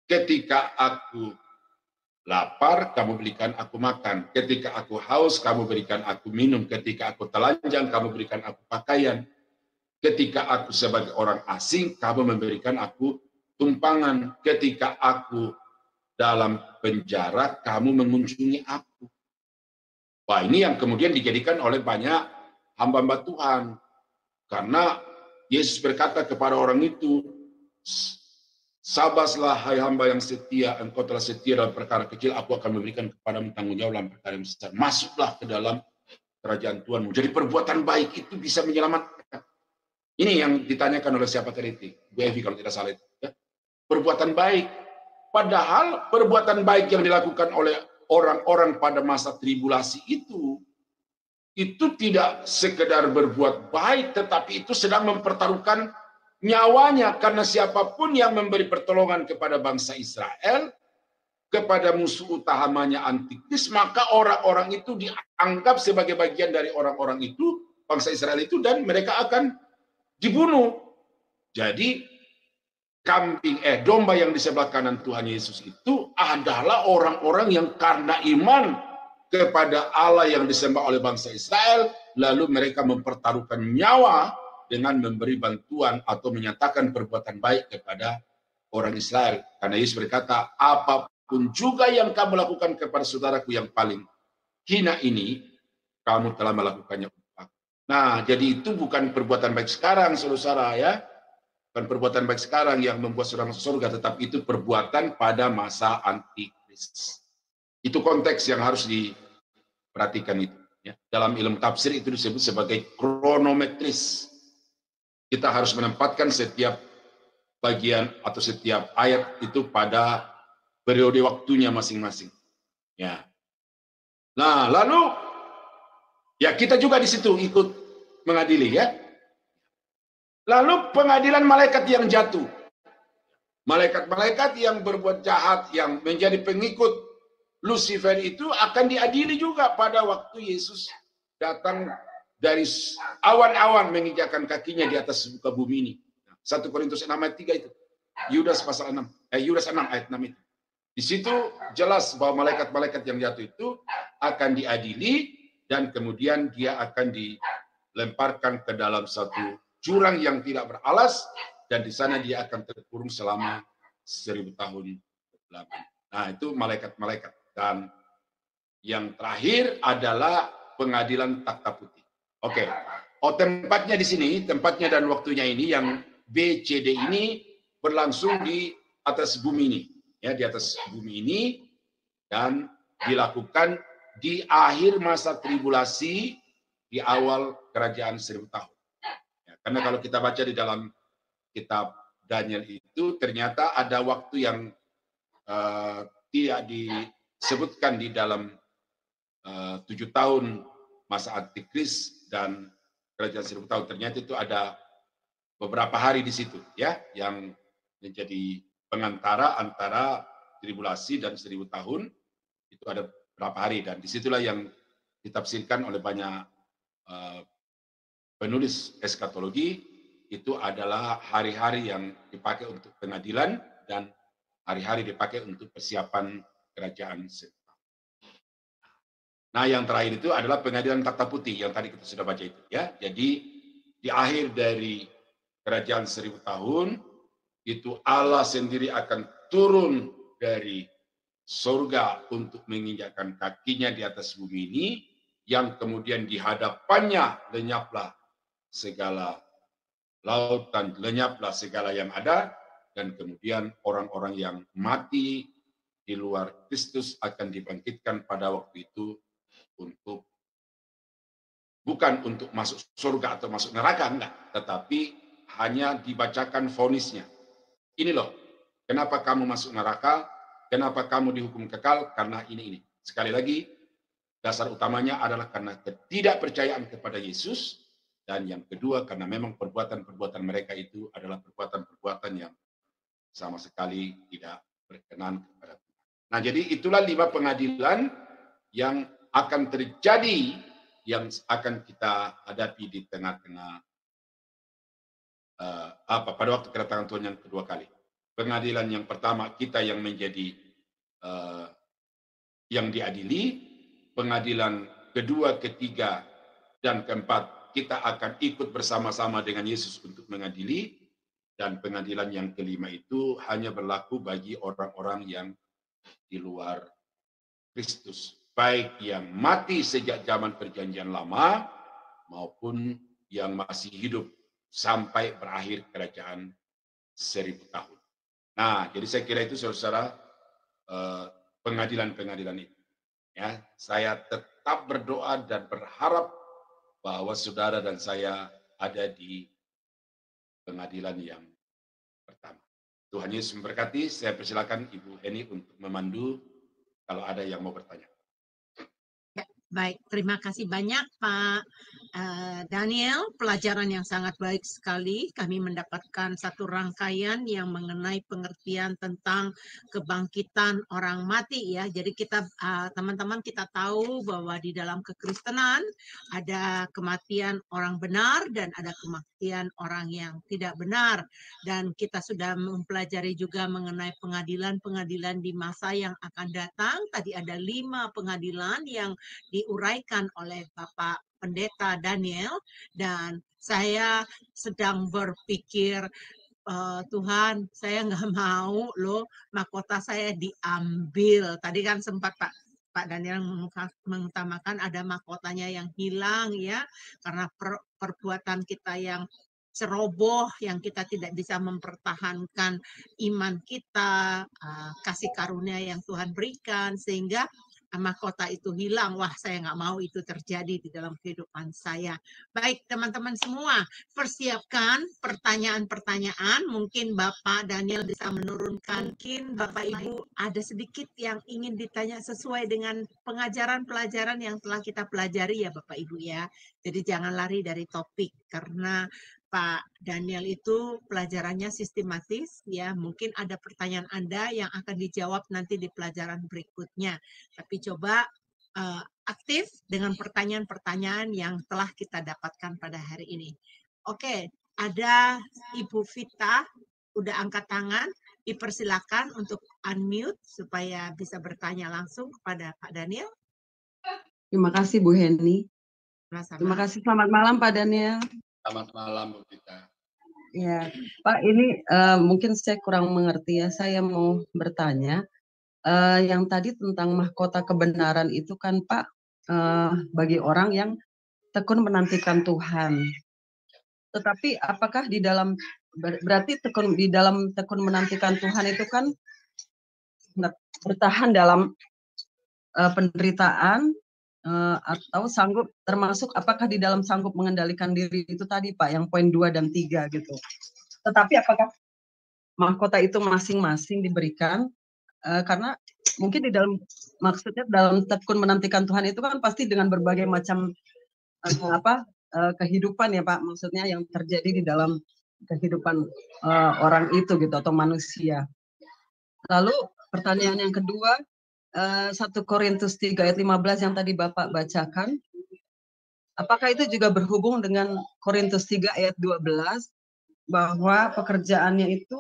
Speaker 3: ketika aku lapar, kamu berikan aku makan. Ketika aku haus, kamu berikan aku minum. Ketika aku telanjang, kamu berikan aku pakaian. Ketika aku sebagai orang asing, kamu memberikan aku tumpangan. Ketika aku dalam penjara, kamu mengunjungi aku. Wah, ini yang kemudian dijadikan oleh banyak hamba-hamba Tuhan. Karena Yesus berkata kepada orang itu, sabaslah hai hamba yang setia, engkau telah setia dalam perkara kecil, aku akan memberikan kepadamu tanggung jawab dalam perkara yang besar. Masuklah ke dalam kerajaan Tuhanmu. Jadi perbuatan baik itu bisa menyelamatkan. Ini yang ditanyakan oleh siapa tadi? Bu Evi kalau tidak salah itu. Ya. Perbuatan baik. Padahal perbuatan baik yang dilakukan oleh orang-orang pada masa tribulasi itu tidak sekedar berbuat baik, tetapi itu sedang mempertaruhkan nyawanya, karena siapapun yang memberi pertolongan kepada bangsa Israel, kepada musuh utamanya Antikris, maka orang-orang itu dianggap sebagai bagian dari orang-orang itu, bangsa Israel itu, dan mereka akan dibunuh. Jadi domba yang di sebelah kanan Tuhan Yesus itu adalah orang-orang yang karena iman kepada Allah yang disembah oleh bangsa Israel, lalu mereka mempertaruhkan nyawa dengan memberi bantuan atau menyatakan perbuatan baik kepada orang Israel. Karena Yesus berkata, apapun juga yang kamu lakukan kepada saudaraku yang paling hina ini, kamu telah melakukannya. Nah, jadi itu bukan perbuatan baik sekarang, saudara ya. Bukan perbuatan baik sekarang yang membuat saudara masuk surga, tetapi itu perbuatan pada masa Antikris. Itu konteks yang harus diperhatikan itu. Ya. Dalam ilmu tafsir itu disebut sebagai kronometris. Kita harus menempatkan setiap bagian atau setiap ayat itu pada periode waktunya masing-masing. Ya. Nah, lalu ya kita juga di situ ikut mengadili ya. Lalu pengadilan malaikat yang jatuh. Malaikat-malaikat yang berbuat jahat, yang menjadi pengikut Lucifer itu akan diadili juga pada waktu Yesus datang dari awan-awan menginjakkan kakinya di atas muka bumi ini. 1 Korintus 6 ayat 3 itu. Yudas pasal 6. Yudas 6 ayat 6 itu. Di situ jelas bahwa malaikat-malaikat yang jatuh itu akan diadili dan kemudian dia akan dilemparkan ke dalam satu jurang yang tidak beralas, dan di sana dia akan terkurung selama 1000 tahun. Nah, itu malaikat-malaikat. Dan yang terakhir adalah pengadilan takhta putih. Oke. Oh, tempatnya di sini, tempatnya dan waktunya ini yang BCD ini berlangsung di atas bumi ini, ya, di atas bumi ini, dan dilakukan di akhir masa tribulasi, di awal kerajaan 1000 tahun. Karena kalau kita baca di dalam kitab Daniel itu, ternyata ada waktu yang tidak disebutkan di dalam 7 tahun masa Antikris dan kerajaan 1000 tahun. Ternyata itu ada beberapa hari di situ, ya, yang menjadi pengantara antara tribulasi dan 1000 tahun. Itu ada beberapa hari, dan disitulah yang ditafsirkan oleh banyak penulis eskatologi, itu adalah hari-hari yang dipakai untuk pengadilan dan hari-hari dipakai untuk persiapan kerajaan. Nah, yang terakhir itu adalah pengadilan takhta putih yang tadi kita sudah baca itu, ya. Jadi di akhir dari kerajaan 1000 tahun itu Allah sendiri akan turun dari surga untuk menginjakkan kakinya di atas bumi ini, yang kemudian di hadapannya lenyaplah segala lautan, lenyaplah segala yang ada, dan kemudian orang-orang yang mati di luar Kristus akan dibangkitkan pada waktu itu untuk bukan untuk masuk surga atau masuk neraka, enggak, tetapi hanya dibacakan vonisnya. Ini loh, kenapa kamu masuk neraka, kenapa kamu dihukum kekal, karena ini. Sekali lagi, dasar utamanya adalah karena ketidakpercayaan kepada Yesus, dan yang kedua karena memang perbuatan-perbuatan mereka itu adalah perbuatan-perbuatan yang sama sekali tidak berkenan kepada Tuhan. Nah, jadi itulah 5 pengadilan yang akan terjadi, yang akan kita hadapi di tengah-tengah pada waktu kedatangan Tuhan yang kedua kali. Pengadilan yang pertama, kita yang menjadi yang diadili. Pengadilan kedua, ketiga, dan keempat, kita akan ikut bersama-sama dengan Yesus untuk mengadili. Dan pengadilan yang kelima itu hanya berlaku bagi orang-orang yang di luar Kristus, baik yang mati sejak zaman Perjanjian Lama maupun yang masih hidup sampai berakhir kerajaan 1000 tahun. Nah, jadi saya kira itu saudara-saudara pengadilan-pengadilan itu. Ya, saya tetap berdoa dan berharap bahwa saudara dan saya ada di pengadilan yang pertama. Tuhan Yesus memberkati. Saya persilakan Ibu Heni untuk memandu kalau ada yang mau bertanya.
Speaker 1: Baik, terima kasih banyak Pak Daniel. Pelajaran yang sangat baik sekali. Kami mendapatkan satu rangkaian yang mengenai pengertian tentang kebangkitan orang mati ya. Jadi kita teman-teman kita tahu bahwa di dalam kekristenan ada kematian orang benar dan ada kematian orang yang tidak benar. Dan kita sudah mempelajari juga mengenai pengadilan-pengadilan di masa yang akan datang. Tadi ada 5 pengadilan yang diuraikan oleh Bapak Pendeta Daniel, dan saya sedang berpikir, Tuhan, saya nggak mau loh mahkota saya diambil. Tadi kan sempat Pak Daniel mengutamakan ada mahkotanya yang hilang ya, karena perbuatan kita yang ceroboh, yang kita tidak bisa mempertahankan iman kita, kasih karunia yang Tuhan berikan, sehingga mahkota itu hilang. Wah, saya nggak mau itu terjadi di dalam kehidupan saya. Baik, teman-teman semua, persiapkan pertanyaan-pertanyaan. Mungkin Bapak Daniel bisa menurunkan, mungkin Bapak Ibu ada sedikit yang ingin ditanya sesuai dengan pengajaran pelajaran yang telah kita pelajari ya Bapak Ibu ya. Jadi jangan lari dari topik, karena Pak Daniel itu pelajarannya sistematis ya. Mungkin ada pertanyaan Anda yang akan dijawab nanti di pelajaran berikutnya. Tapi coba aktif dengan pertanyaan-pertanyaan yang telah kita dapatkan pada hari ini. Oke, ada Ibu Vita udah angkat tangan. Dipersilakan untuk unmute supaya bisa bertanya langsung kepada Pak Daniel.
Speaker 9: Terima kasih Bu Heni.
Speaker 1: Sama-sama.
Speaker 9: Terima kasih. Selamat malam Pak Daniel.
Speaker 3: Selamat malam Bu Vita.
Speaker 9: Ya, Pak, ini mungkin saya kurang mengerti ya. Saya mau bertanya, yang tadi tentang mahkota kebenaran itu kan Pak, bagi orang yang tekun menantikan Tuhan. Tetapi apakah di dalam berarti di dalam tekun menantikan Tuhan itu kan bertahan dalam penderitaan, atau sanggup, termasuk apakah di dalam sanggup mengendalikan diri itu tadi Pak, yang poin 2 dan 3 gitu. Tetapi apakah mahkota itu masing-masing diberikan, karena mungkin di dalam, maksudnya dalam tekun menantikan Tuhan itu kan pasti dengan berbagai macam kehidupan ya Pak, maksudnya yang terjadi di dalam kehidupan orang itu gitu, atau manusia. Lalu pertanyaan yang kedua, 1 Korintus 3 ayat 15 yang tadi Bapak bacakan, apakah itu juga berhubung dengan Korintus 3 ayat 12 bahwa pekerjaannya itu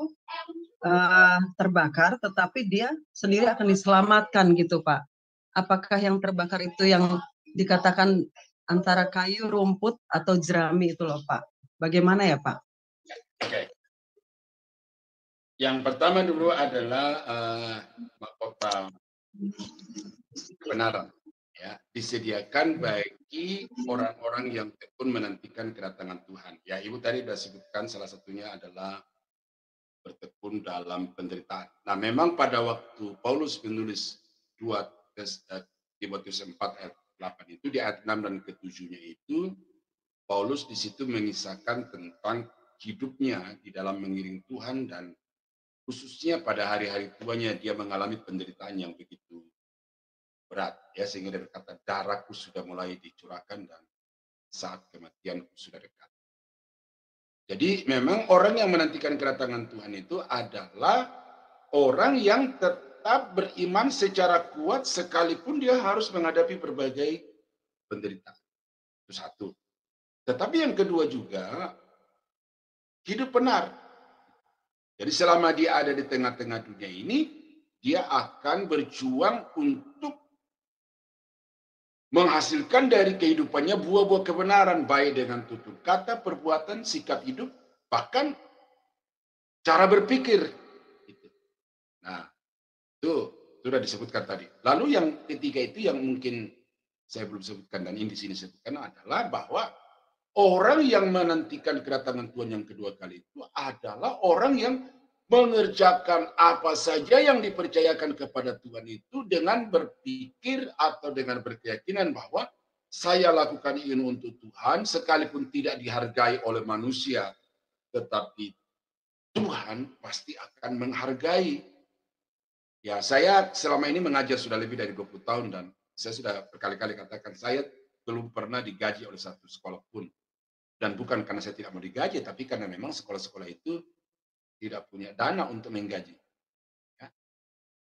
Speaker 9: terbakar tetapi dia sendiri akan diselamatkan gitu Pak? Apakah yang terbakar itu yang dikatakan antara kayu, rumput, atau jerami itu loh Pak? Bagaimana ya Pak?
Speaker 3: Oke. Yang pertama dulu adalah mahkota kebenaran, ya, disediakan baik bagi orang-orang yang tekun menantikan kedatangan Tuhan. Ya, Ibu tadi sudah sebutkan salah satunya adalah bertekun dalam penderitaan. Nah, memang pada waktu Paulus menulis 2 Timotius 4 ayat 8 itu, di ayat 6 dan ke-7-nya itu, Paulus di situ mengisahkan tentang hidupnya di dalam mengiring Tuhan, dan khususnya pada hari-hari tuanya dia mengalami penderitaan yang begitu berat, ya, sehingga dia berkata, darahku sudah mulai dicurahkan dan saat kematianku sudah dekat. Jadi memang orang yang menantikan kedatangan Tuhan itu adalah orang yang tetap beriman secara kuat sekalipun dia harus menghadapi berbagai penderitaan. Itu satu. Tetapi yang kedua juga, hidup benar. Jadi selama dia ada di tengah-tengah dunia ini, dia akan berjuang untuk menghasilkan dari kehidupannya buah-buah kebenaran, baik dengan tutur kata, perbuatan, sikap hidup, bahkan cara berpikir. Nah, itu sudah disebutkan tadi. Lalu yang ketiga itu yang mungkin saya belum sebutkan dan ini di sini sebutkan adalah bahwa orang yang menantikan kedatangan Tuhan yang kedua kali itu adalah orang yang mengerjakan apa saja yang dipercayakan kepada Tuhan itu dengan berpikir atau dengan berkeyakinan bahwa saya lakukan ini untuk Tuhan sekalipun tidak dihargai oleh manusia, tetapi Tuhan pasti akan menghargai. Ya, saya selama ini mengajar sudah lebih dari 20 tahun dan saya sudah berkali-kali katakan saya belum pernah digaji oleh satu sekolah pun. Dan bukan karena saya tidak mau digaji, tapi karena memang sekolah-sekolah itu tidak punya dana untuk menggaji. Ya.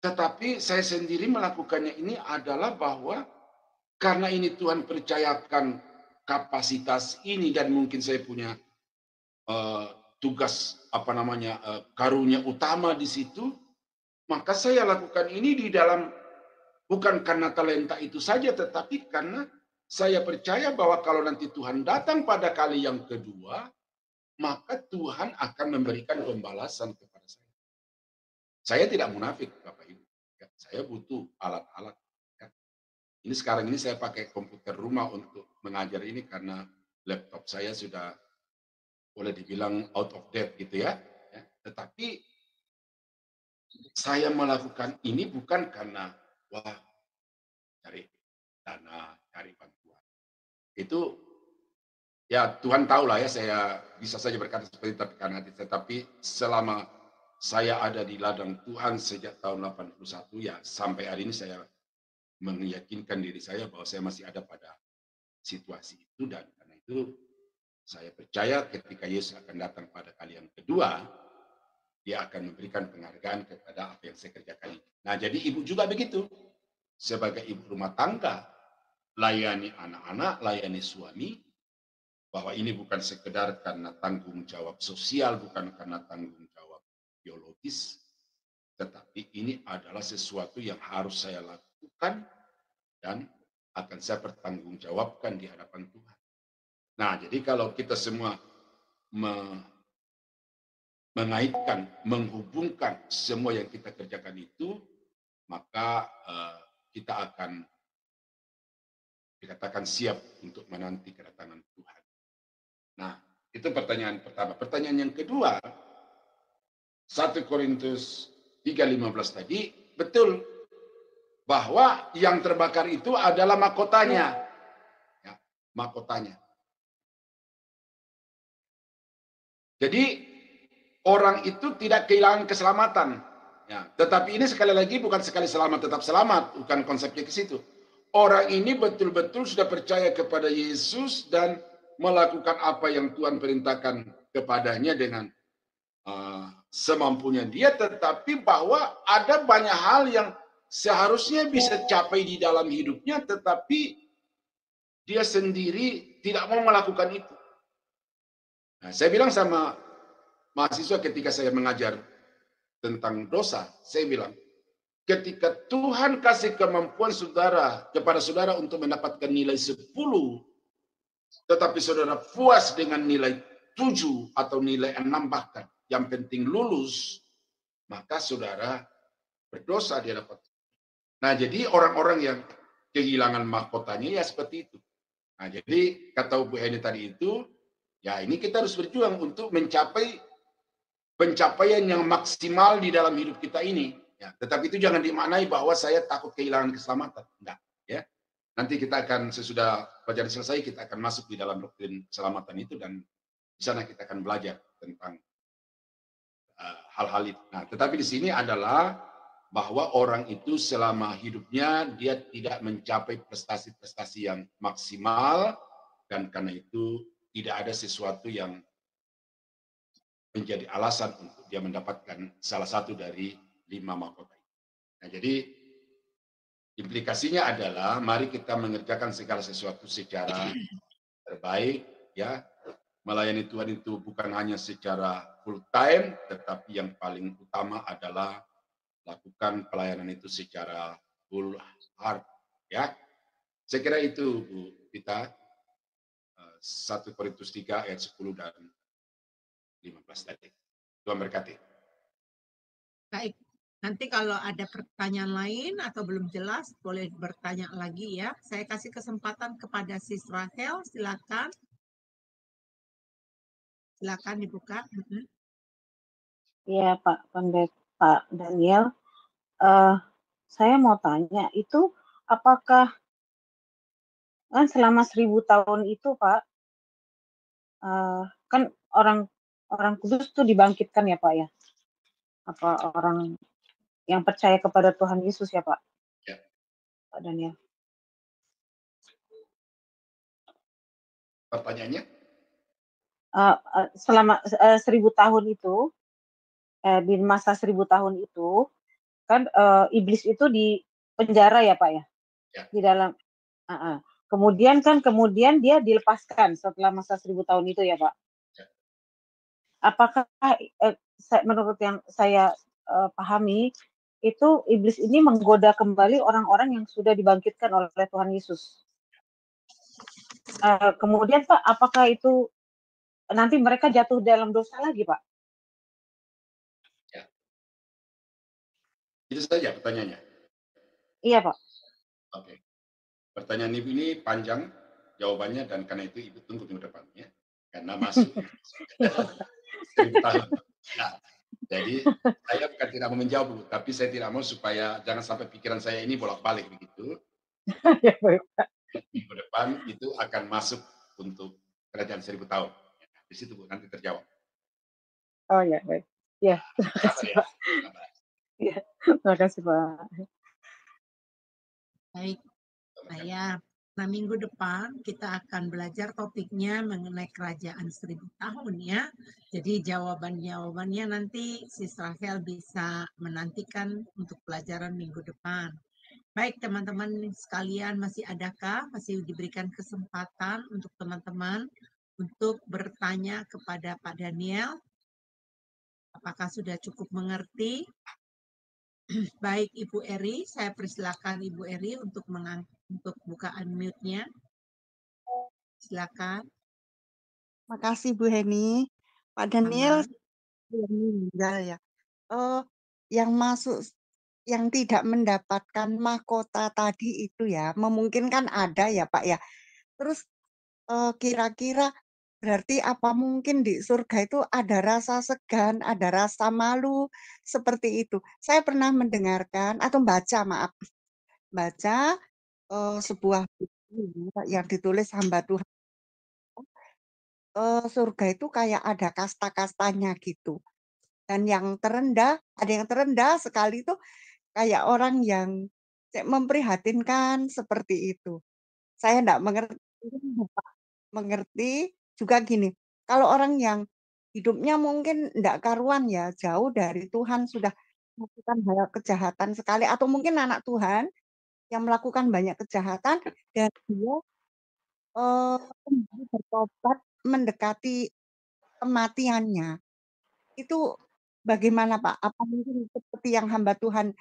Speaker 3: Tetapi saya sendiri melakukannya ini adalah bahwa karena ini Tuhan percayakan kapasitas ini dan mungkin saya punya tugas karunia utama di situ, maka saya lakukan ini di dalam bukan karena talenta itu saja, tetapi karena saya percaya bahwa kalau nanti Tuhan datang pada kali yang kedua, maka Tuhan akan memberikan pembalasan kepada saya. Saya tidak munafik, Bapak Ibu. Ya, saya butuh alat-alat. Ya. Ini sekarang ini saya pakai komputer rumah untuk mengajar ini karena laptop saya sudah boleh dibilang out of date gitu ya. Ya. Tetapi saya melakukan ini bukan karena wah cari dana, cari bantuan. Itu ya Tuhan tahu lah ya, saya bisa saja berkata seperti itu karena hati saya. Tapi selama saya ada di ladang Tuhan sejak tahun 81 ya sampai hari ini saya meyakinkan diri saya bahwa saya masih ada pada situasi itu, dan karena itu saya percaya ketika Yesus akan datang pada kali yang kedua, dia akan memberikan penghargaan kepada apa yang saya kerjakan ini. Nah, jadi ibu juga begitu. Sebagai ibu rumah tangga, layani anak-anak, layani suami, bahwa ini bukan sekedar karena tanggung jawab sosial, bukan karena tanggung jawab biologis, tetapi ini adalah sesuatu yang harus saya lakukan dan akan saya pertanggungjawabkan di hadapan Tuhan. Nah, jadi kalau kita semua mengaitkan, menghubungkan semua yang kita kerjakan itu, maka kita akan dikatakan siap untuk menanti kedatangan Tuhan. Nah, itu pertanyaan pertama. Pertanyaan yang kedua, 1 Korintus 3:15 tadi, betul bahwa yang terbakar itu adalah mahkotanya. Ya, mahkotanya. Jadi orang itu tidak kehilangan keselamatan. Ya, tetapi ini sekali lagi bukan sekali selamat tetap selamat, bukan konsepnya ke situ. Orang ini betul-betul sudah percaya kepada Yesus dan melakukan apa yang Tuhan perintahkan kepadanya dengan semampunya dia, tetapi bahwa ada banyak hal yang seharusnya bisa capai di dalam hidupnya, tetapi dia sendiri tidak mau melakukan itu. Nah, saya bilang sama mahasiswa ketika saya mengajar tentang dosa, saya bilang, ketika Tuhan kasih kemampuan kepada saudara untuk mendapatkan nilai 10, tetapi saudara puas dengan nilai 7 atau nilai 6 bahkan, yang penting lulus, maka saudara berdosa di hadapan. Nah, jadi orang-orang yang kehilangan mahkotanya ya seperti itu. Nah, jadi kata Bu Heni tadi itu, ya ini kita harus berjuang untuk mencapai pencapaian yang maksimal di dalam hidup kita ini. Ya, tetapi itu jangan dimaknai bahwa saya takut kehilangan keselamatan. Enggak, ya. Nanti kita akan sesudah pelajaran selesai kita akan masuk di dalam doktrin keselamatan itu dan di sana kita akan belajar tentang hal-hal itu. Nah, tetapi di sini adalah bahwa orang itu selama hidupnya dia tidak mencapai prestasi-prestasi yang maksimal dan karena itu tidak ada sesuatu yang menjadi alasan untuk dia mendapatkan salah satu dari 5 mahkota. Nah, jadi implikasinya adalah mari kita mengerjakan segala sesuatu secara terbaik, ya. Melayani Tuhan itu bukan hanya secara full time, tetapi yang paling utama adalah lakukan pelayanan itu secara full heart, ya. Saya kira itu Bu Pita, 1 Korintus 3 ayat 10 dan 15 tadi. Tuhan berkati.
Speaker 1: Baik, nanti kalau ada pertanyaan lain atau belum jelas, boleh bertanya lagi ya. Saya kasih kesempatan kepada Sis Rahel, silakan. Silakan dibuka.
Speaker 4: Iya Pak Pak Daniel, saya mau tanya itu apakah kan selama 1000 tahun itu Pak, kan orang kudus tuh dibangkitkan ya Pak ya? Apa orang yang percaya kepada Tuhan Yesus ya Pak?
Speaker 3: Ya.
Speaker 4: Pak Daniel.
Speaker 3: Pertanyaannya?
Speaker 4: Selama 1000 tahun itu, di masa 1000 tahun itu, kan iblis itu di penjara ya Pak ya?
Speaker 3: Ya.
Speaker 4: Di dalam, kemudian dia dilepaskan setelah masa 1000 tahun itu ya Pak?
Speaker 3: Ya.
Speaker 4: Apakah menurut yang saya pahami, itu iblis ini menggoda kembali orang-orang yang sudah dibangkitkan oleh Tuhan Yesus. Kemudian Pak, apakah itu nanti mereka jatuh dalam dosa lagi Pak?
Speaker 3: Ya. Itu saja pertanyaannya?
Speaker 4: Iya Pak. Oke.
Speaker 3: Pertanyaan Ibu ini panjang jawabannya dan karena itu Ibu tunggu minggu depannya karena masuk 1000 tahun. Nah, jadi saya bukan tidak mau menjawab, tapi saya tidak mau supaya jangan sampai pikiran saya ini bolak-balik begitu.
Speaker 4: Ya, baik, Pak.
Speaker 3: Minggu depan itu akan masuk untuk kerajaan 1000 tahun. Di situ Bu nanti terjawab.
Speaker 4: Oh ya, baik. Ya, terima kasih Pak. Ya, terima kasih Pak.
Speaker 1: Baik, nah minggu depan kita akan belajar topiknya mengenai kerajaan 1000 tahun ya. Jadi jawaban-jawabannya nanti Sis Rahel bisa menantikan untuk pelajaran minggu depan. Baik teman-teman sekalian, masih adakah, masih diberikan kesempatan untuk teman-teman untuk bertanya kepada Pak Daniel? Apakah sudah cukup mengerti? Baik Ibu Eri, saya persilakan Ibu Eri untuk buka unmute-nya. Silakan.
Speaker 8: Makasih Bu Heni. Pak Daniel belum meninggal ya. Yang masuk, yang tidak mendapatkan mahkota tadi itu ya, memungkinkan ada ya Pak ya. Terus kira-kira berarti apa mungkin di surga itu ada rasa segan, ada rasa malu, seperti itu. Saya pernah mendengarkan atau baca sebuah buku yang ditulis hamba Tuhan. Surga itu kayak ada kasta-kastanya gitu. Dan yang terendah, ada yang terendah sekali itu kayak orang yang memprihatinkan seperti itu. Saya enggak mengerti, Bapak mengerti juga gini, kalau orang yang hidupnya mungkin enggak karuan ya, jauh dari Tuhan, sudah melakukan hal kejahatan sekali, atau mungkin anak Tuhan yang melakukan banyak kejahatan dan dia bertobat mendekati kematiannya. Itu bagaimana Pak? Apa mungkin seperti yang hamba Tuhan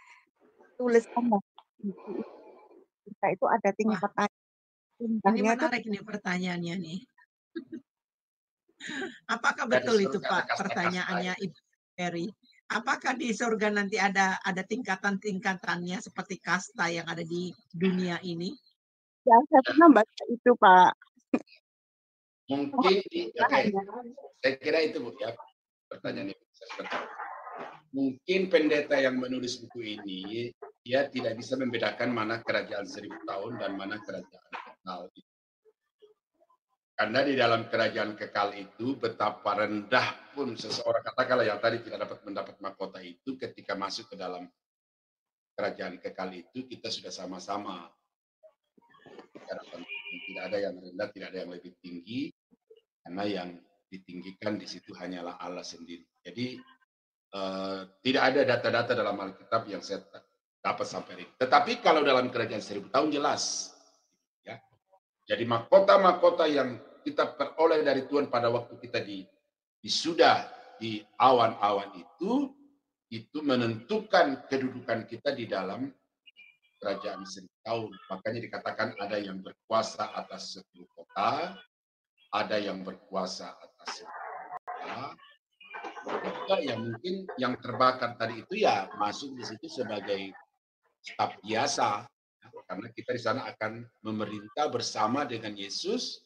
Speaker 8: tuliskan itu ada tingkatan?
Speaker 1: Ini menarik nih pertanyaannya nih. Apakah betul itu Pak pertanyaannya Ibu Eri? Apakah di surga nanti ada tingkatan-tingkatannya seperti kasta yang ada di dunia ini?
Speaker 8: Ya, saya pernah baca itu Pak.
Speaker 3: Mungkin, oke, saya kira itu Bu ya pertanyaan itu. Mungkin pendeta yang menulis buku ini, dia tidak bisa membedakan mana kerajaan 1000 tahun dan mana kerajaan kekal. Karena di dalam kerajaan kekal itu, betapa rendah pun seseorang, katakanlah yang tadi tidak dapat mendapat mahkota itu, ketika masuk ke dalam kerajaan kekal itu, kita sudah sama-sama. Tidak ada yang rendah, tidak ada yang lebih tinggi, karena yang ditinggikan di situ hanyalah Allah sendiri. Jadi tidak ada data-data dalam Alkitab yang saya dapat sampai ini. Tetapi kalau dalam kerajaan 1000 tahun jelas, ya. Jadi mahkota-mahkota yang kita peroleh dari Tuhan pada waktu kita sudah di awan-awan itu menentukan kedudukan kita di dalam kerajaan 1000 tahun. Makanya dikatakan ada yang berkuasa atas 10 kota, ada yang berkuasa atas 10 kota. Juga yang mungkin yang terbakar tadi itu ya masuk di situ sebagai staf biasa, ya, karena kita di sana akan memerintah bersama dengan Yesus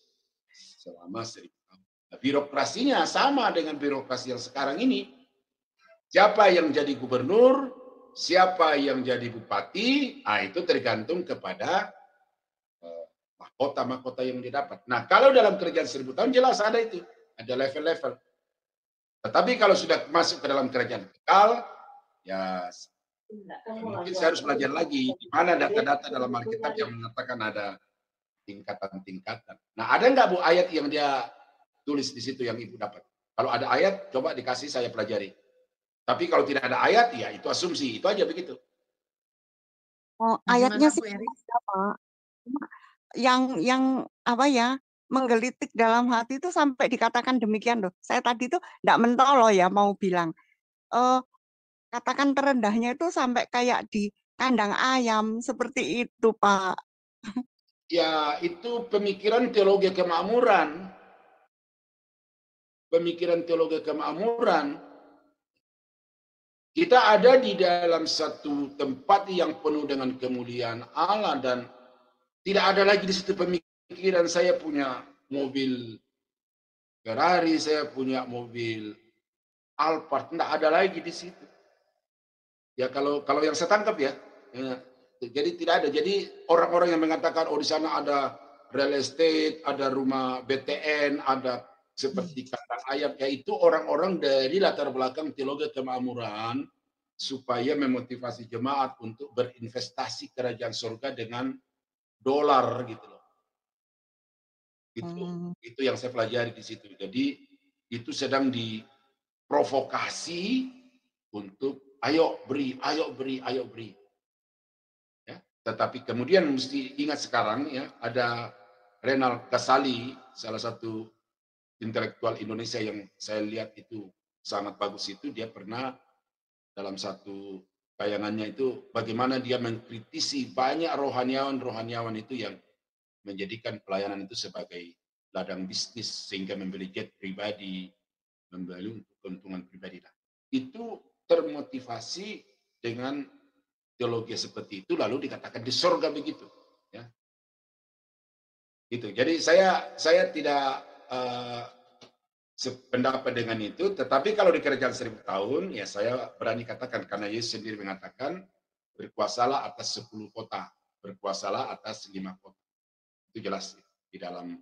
Speaker 3: selama 1000 tahun. Nah, birokrasinya sama dengan birokrasi yang sekarang ini. Siapa yang jadi gubernur, siapa yang jadi bupati, itu tergantung kepada mahkota-mahkota yang didapat. Nah, kalau dalam kerajaan 1000 tahun jelas ada itu, ada level-level. Tetapi kalau sudah masuk ke dalam kerajaan kekal, ya mungkin saya harus belajar lagi di mana data-data dalam Alkitab yang mengatakan ada tingkatan-tingkatan. Nah, ada nggak Bu ayat yang dia tulis di situ yang Ibu dapat? Kalau ada ayat, coba dikasih saya pelajari. Tapi kalau tidak ada ayat, ya itu asumsi, itu aja begitu.
Speaker 8: Oh, ayatnya sih apa? Yang apa ya? Menggelitik dalam hati itu sampai dikatakan demikian loh. Saya tadi tuh enggak mentolo ya mau bilang. Katakan terendahnya itu sampai kayak di kandang ayam seperti itu, Pak.
Speaker 3: Ya, itu pemikiran teologi kemakmuran. Pemikiran teologi kemakmuran. Kita ada di dalam satu tempat yang penuh dengan kemuliaan Allah dan tidak ada lagi di situ pemikiran saya punya mobil Ferrari, saya punya mobil Alphard, tidak ada lagi di situ. Ya kalau yang saya tangkap ya, jadi tidak ada. Jadi orang-orang yang mengatakan di sana ada real estate, ada rumah BTN, ada seperti kandang ayam, yaitu orang-orang dari latar belakang teologi kemakmuran supaya memotivasi jemaat untuk berinvestasi kerajaan surga dengan dolar gitu loh. Itu yang saya pelajari di situ. Jadi itu sedang diprovokasi untuk ayo beri. Ya, tetapi kemudian mesti ingat sekarang ya ada Renal Kasali, salah satu intelektual Indonesia yang saya lihat itu sangat bagus itu, dia pernah dalam satu tayangannya itu bagaimana dia mengkritisi banyak rohaniawan itu yang menjadikan pelayanan itu sebagai ladang bisnis sehingga membeli jet pribadi, membeli untuk keuntungan pribadi. Itu termotivasi dengan teologi seperti itu lalu dikatakan di surga begitu, ya. Gitu. Jadi saya tidak sependapat dengan itu, tetapi kalau di kerajaan 1000 tahun, ya saya berani katakan karena Yesus sendiri mengatakan berkuasalah atas 10 kota, berkuasalah atas 5 kota. Itu jelas di dalam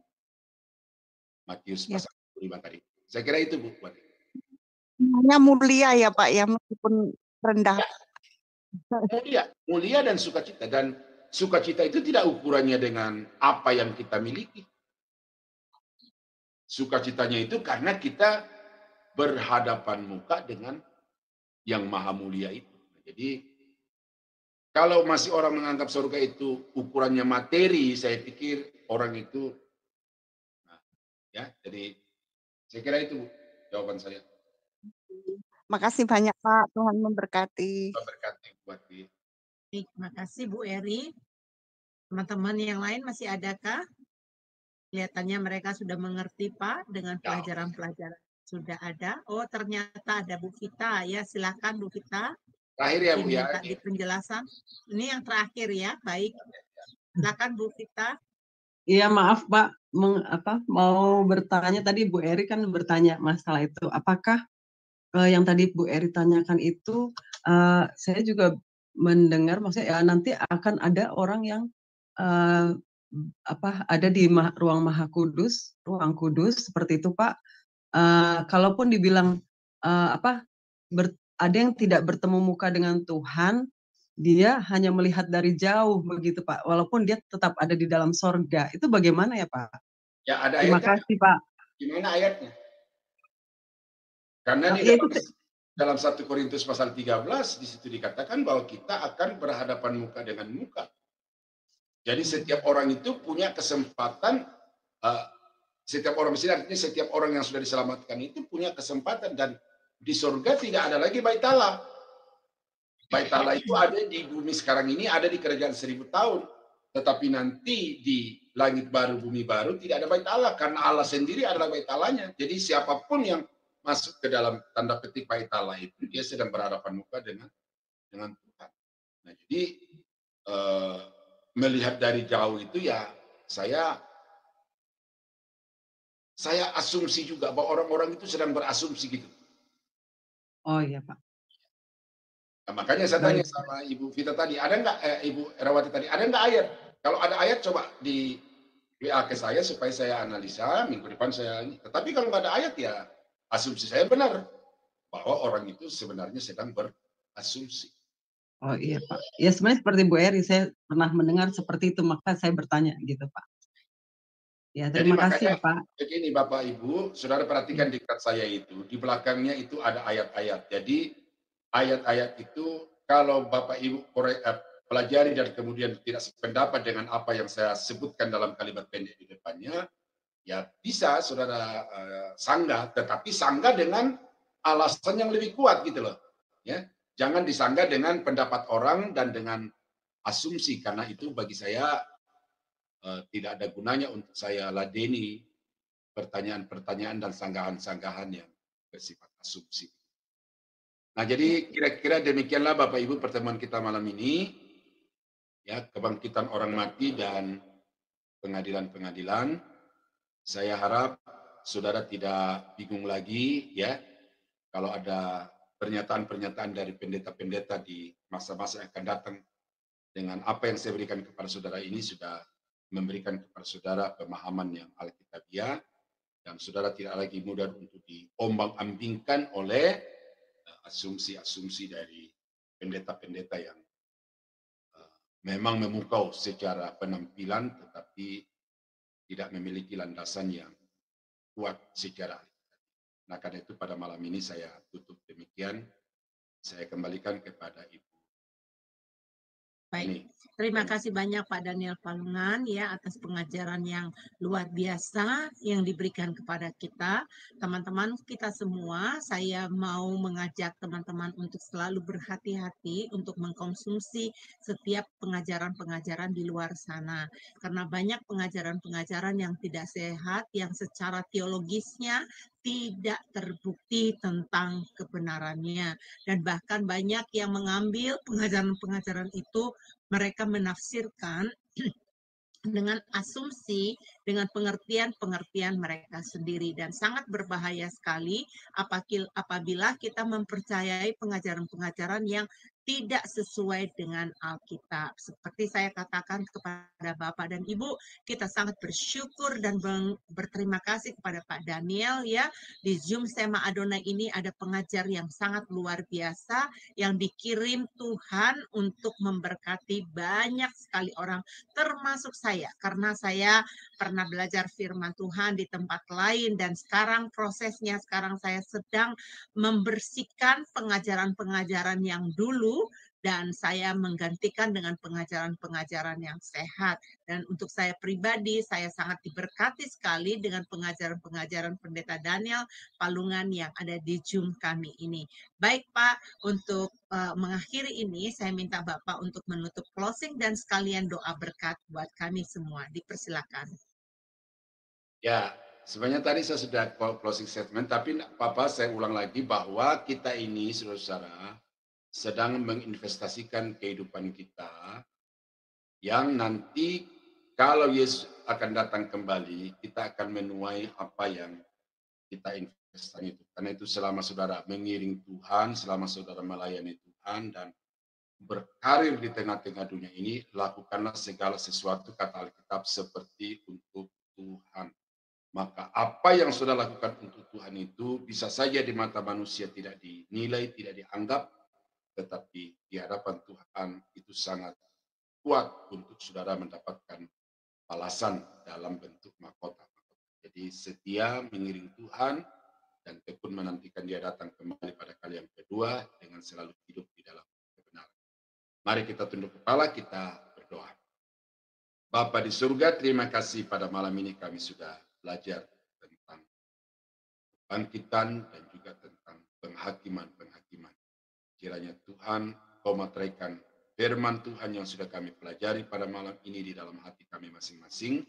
Speaker 3: Matius pasal 5 tadi. Saya kira itu Bu.
Speaker 8: Namanya mulia ya Pak ya, meskipun rendah.
Speaker 3: Mulia dan sukacita, dan sukacita itu tidak ukurannya dengan apa yang kita miliki. Sukacitanya itu karena kita berhadapan muka dengan yang maha mulia itu. Jadi kalau masih orang menganggap surga itu ukurannya materi, saya pikir orang itu, ya. Jadi saya kira itu jawaban saya.
Speaker 8: Makasih banyak Pak, Tuhan memberkati.
Speaker 3: Memberkati buat dia.
Speaker 1: Baik, makasih Bu Eri. Teman-teman yang lain masih adakah? Kelihatannya mereka sudah mengerti Pak dengan pelajaran-pelajaran sudah ada. Oh ternyata ada Bu Vita ya, silakan Bu Vita.
Speaker 3: Terakhir ya Bu ya.
Speaker 1: Di penjelasan. Ini yang terakhir ya, baik. Silakan Bu Vita.
Speaker 9: Iya maaf Pak, mau bertanya tadi Bu Eri kan bertanya masalah itu. Apakah yang tadi Bu Eri tanyakan itu, saya juga mendengar maksudnya ya nanti akan ada orang yang ada di ruang Maha Kudus, ruang kudus seperti itu Pak. Kalaupun dibilang ada yang tidak bertemu muka dengan Tuhan, dia hanya melihat dari jauh begitu Pak, walaupun dia tetap ada di dalam sorga. Itu bagaimana ya Pak?
Speaker 10: Ya ada
Speaker 9: Terima
Speaker 10: ayatnya.
Speaker 9: kasih Pak.
Speaker 10: Gimana ayatnya? Karena di dalam 1 Korintus pasal 13 di situ dikatakan bahwa kita akan berhadapan muka dengan muka. Jadi setiap orang itu punya kesempatan, setiap orang di sini artinya setiap orang yang sudah diselamatkan itu punya kesempatan, dan di surga tidak ada lagi bait Allah. Bait Allah itu ada di bumi sekarang ini, ada di kerajaan 1000 tahun. Tetapi nanti di langit baru, bumi baru tidak ada bait Allah, karena Allah sendiri adalah bait Allahnya. Jadi siapapun yang masuk ke dalam tanda petik bait Allah itu, dia sedang berhadapan muka dengan Tuhan. Nah, jadi melihat dari jauh itu ya saya asumsi juga bahwa orang-orang itu sedang berasumsi gitu.
Speaker 9: Oh iya Pak.
Speaker 10: Nah, makanya saya tanya sama Ibu Vita tadi, ada nggak Ibu Erawati tadi, ada nggak ayat? Kalau ada ayat coba di WA ke saya supaya saya analisa minggu depan saya. Tetapi kalau nggak ada ayat ya asumsi saya benar bahwa orang itu sebenarnya sedang berasumsi.
Speaker 9: Oh iya Pak. Ya sebenarnya seperti Bu Eri, saya pernah mendengar seperti itu, maka saya bertanya gitu Pak. Ya terima kasih ya Pak.
Speaker 10: Begini Bapak Ibu, saudara perhatikan diktat saya itu, di belakangnya itu ada ayat-ayat. Jadi ayat-ayat itu kalau Bapak Ibu pelajari dan kemudian tidak sependapat dengan apa yang saya sebutkan dalam kalimat pendek di depannya, ya bisa saudara sanggah, tetapi sanggah dengan alasan yang lebih kuat gitu loh. Ya, jangan disanggah dengan pendapat orang dan dengan asumsi, karena itu bagi saya tidak ada gunanya untuk saya ladeni pertanyaan-pertanyaan dan sanggahan-sanggahan yang bersifat asumsi. Nah, jadi kira-kira demikianlah Bapak Ibu pertemuan kita malam ini. Ya, kebangkitan orang mati dan pengadilan-pengadilan. Saya harap saudara tidak bingung lagi ya kalau ada pernyataan-pernyataan dari pendeta-pendeta di masa-masa yang akan datang, dengan apa yang saya berikan kepada saudara ini sudah memberikan kepada saudara pemahaman yang alkitabiah, dan saudara tidak lagi mudah untuk diombang-ambingkan oleh asumsi-asumsi dari pendeta-pendeta yang memang memukau secara penampilan tetapi tidak memiliki landasan yang kuat secara alkitabiah. Nah, karena itu pada malam ini saya tutup demikian. Saya kembalikan kepada Ibu.
Speaker 1: Baik, terima kasih banyak Pak Daniel Palungan ya atas pengajaran yang luar biasa yang diberikan kepada kita. Teman-teman kita semua, saya mau mengajak teman-teman untuk selalu berhati-hati untuk mengkonsumsi setiap pengajaran-pengajaran di luar sana. Karena banyak pengajaran-pengajaran yang tidak sehat, yang secara teologisnya tidak terbukti tentang kebenarannya. Dan bahkan banyak yang mengambil pengajaran-pengajaran itu, mereka menafsirkan dengan asumsi, dengan pengertian-pengertian mereka sendiri, dan sangat berbahaya sekali apabila kita mempercayai pengajaran-pengajaran yang tidak sesuai dengan Alkitab. Seperti saya katakan kepada Bapak dan Ibu, kita sangat bersyukur dan berterima kasih kepada Pak Daniel ya. Di Zoom Sema Adonai ini ada pengajar yang sangat luar biasa yang dikirim Tuhan untuk memberkati banyak sekali orang, termasuk saya, karena saya pernah belajar firman Tuhan di tempat lain, dan sekarang prosesnya, sekarang saya sedang membersihkan pengajaran-pengajaran yang dulu, dan saya menggantikan dengan pengajaran-pengajaran yang sehat. Dan untuk saya pribadi, saya sangat diberkati sekali dengan pengajaran-pengajaran Pendeta Daniel Palungan yang ada di Zoom kami ini. Baik Pak, untuk mengakhiri ini, saya minta Bapak untuk menutup closing dan sekalian doa berkat buat kami semua. Dipersilakan.
Speaker 10: Ya, sebenarnya tadi saya sudah closing statement, tapi Bapak saya ulang lagi bahwa kita ini, saudara-saudara, sedang menginvestasikan kehidupan kita yang nanti kalau Yesus akan datang kembali, kita akan menuai apa yang kita investasi itu. Karena itu selama saudara mengiring Tuhan, selama saudara melayani Tuhan dan berkarir di tengah-tengah dunia ini, lakukanlah segala sesuatu, kata Alkitab, seperti untuk Tuhan. Maka apa yang sudah lakukan untuk Tuhan itu bisa saja di mata manusia tidak dinilai, tidak dianggap, tetapi di hadapan Tuhan itu sangat kuat untuk saudara mendapatkan balasan dalam bentuk mahkota. Jadi setia mengiring Tuhan dan tekun menantikan Dia datang kembali pada kali yang kedua dengan selalu hidup di dalam kebenaran. Mari kita tunduk kepala, kita berdoa. Bapa di surga, terima kasih pada malam ini kami sudah belajar tentang kebangkitan dan juga tentang penghakiman-penghakiman. Kiranya Tuhan Kau materaikan firman Tuhan yang sudah kami pelajari pada malam ini di dalam hati kami masing-masing,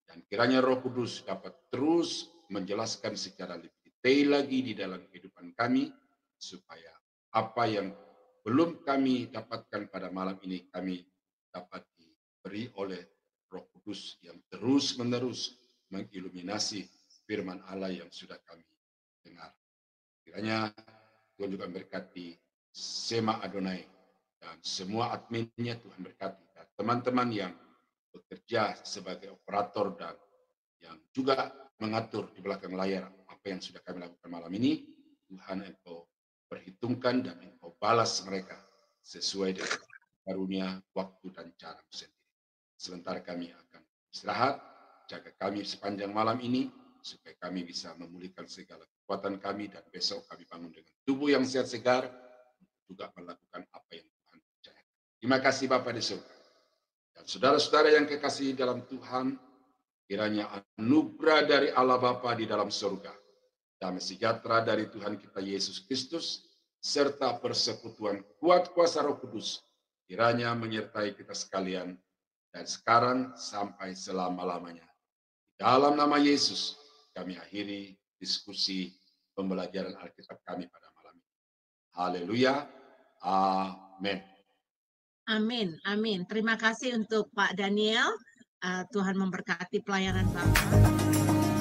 Speaker 10: dan kiranya Roh Kudus dapat terus menjelaskan secara lebih detail lagi di dalam kehidupan kami, supaya apa yang belum kami dapatkan pada malam ini kami dapat diberi oleh Roh Kudus yang terus-menerus mengiluminasi firman Allah yang sudah kami dengar. Kiranya Tuhan juga memberkati Sema Adonai dan semua adminnya. Tuhan berkati dan teman-teman yang bekerja sebagai operator dan yang juga mengatur di belakang layar apa yang sudah kami lakukan malam ini. Tuhan Engkau perhitungkan dan Engkau balas mereka sesuai dengan karunia, waktu dan cara sendiri. Sebentar kami akan istirahat, jaga kami sepanjang malam ini supaya kami bisa memulihkan segala kekuatan kami dan besok kami bangun dengan tubuh yang sehat segar, juga melakukan apa yang Tuhan percayakan. Terima kasih Bapa di surga. Dan saudara-saudara yang kekasih dalam Tuhan, kiranya anugerah dari Allah Bapa di dalam surga, damai sejahtera dari Tuhan kita Yesus Kristus, serta persekutuan kuat kuasa Roh Kudus, kiranya menyertai kita sekalian, dan sekarang sampai selama-lamanya. Dalam nama Yesus, kami akhiri diskusi pembelajaran Alkitab kami pada malam ini. Haleluya. Amin.
Speaker 1: Amin, amin. Terima kasih untuk Pak Daniel. Tuhan memberkati pelayanan Bapak.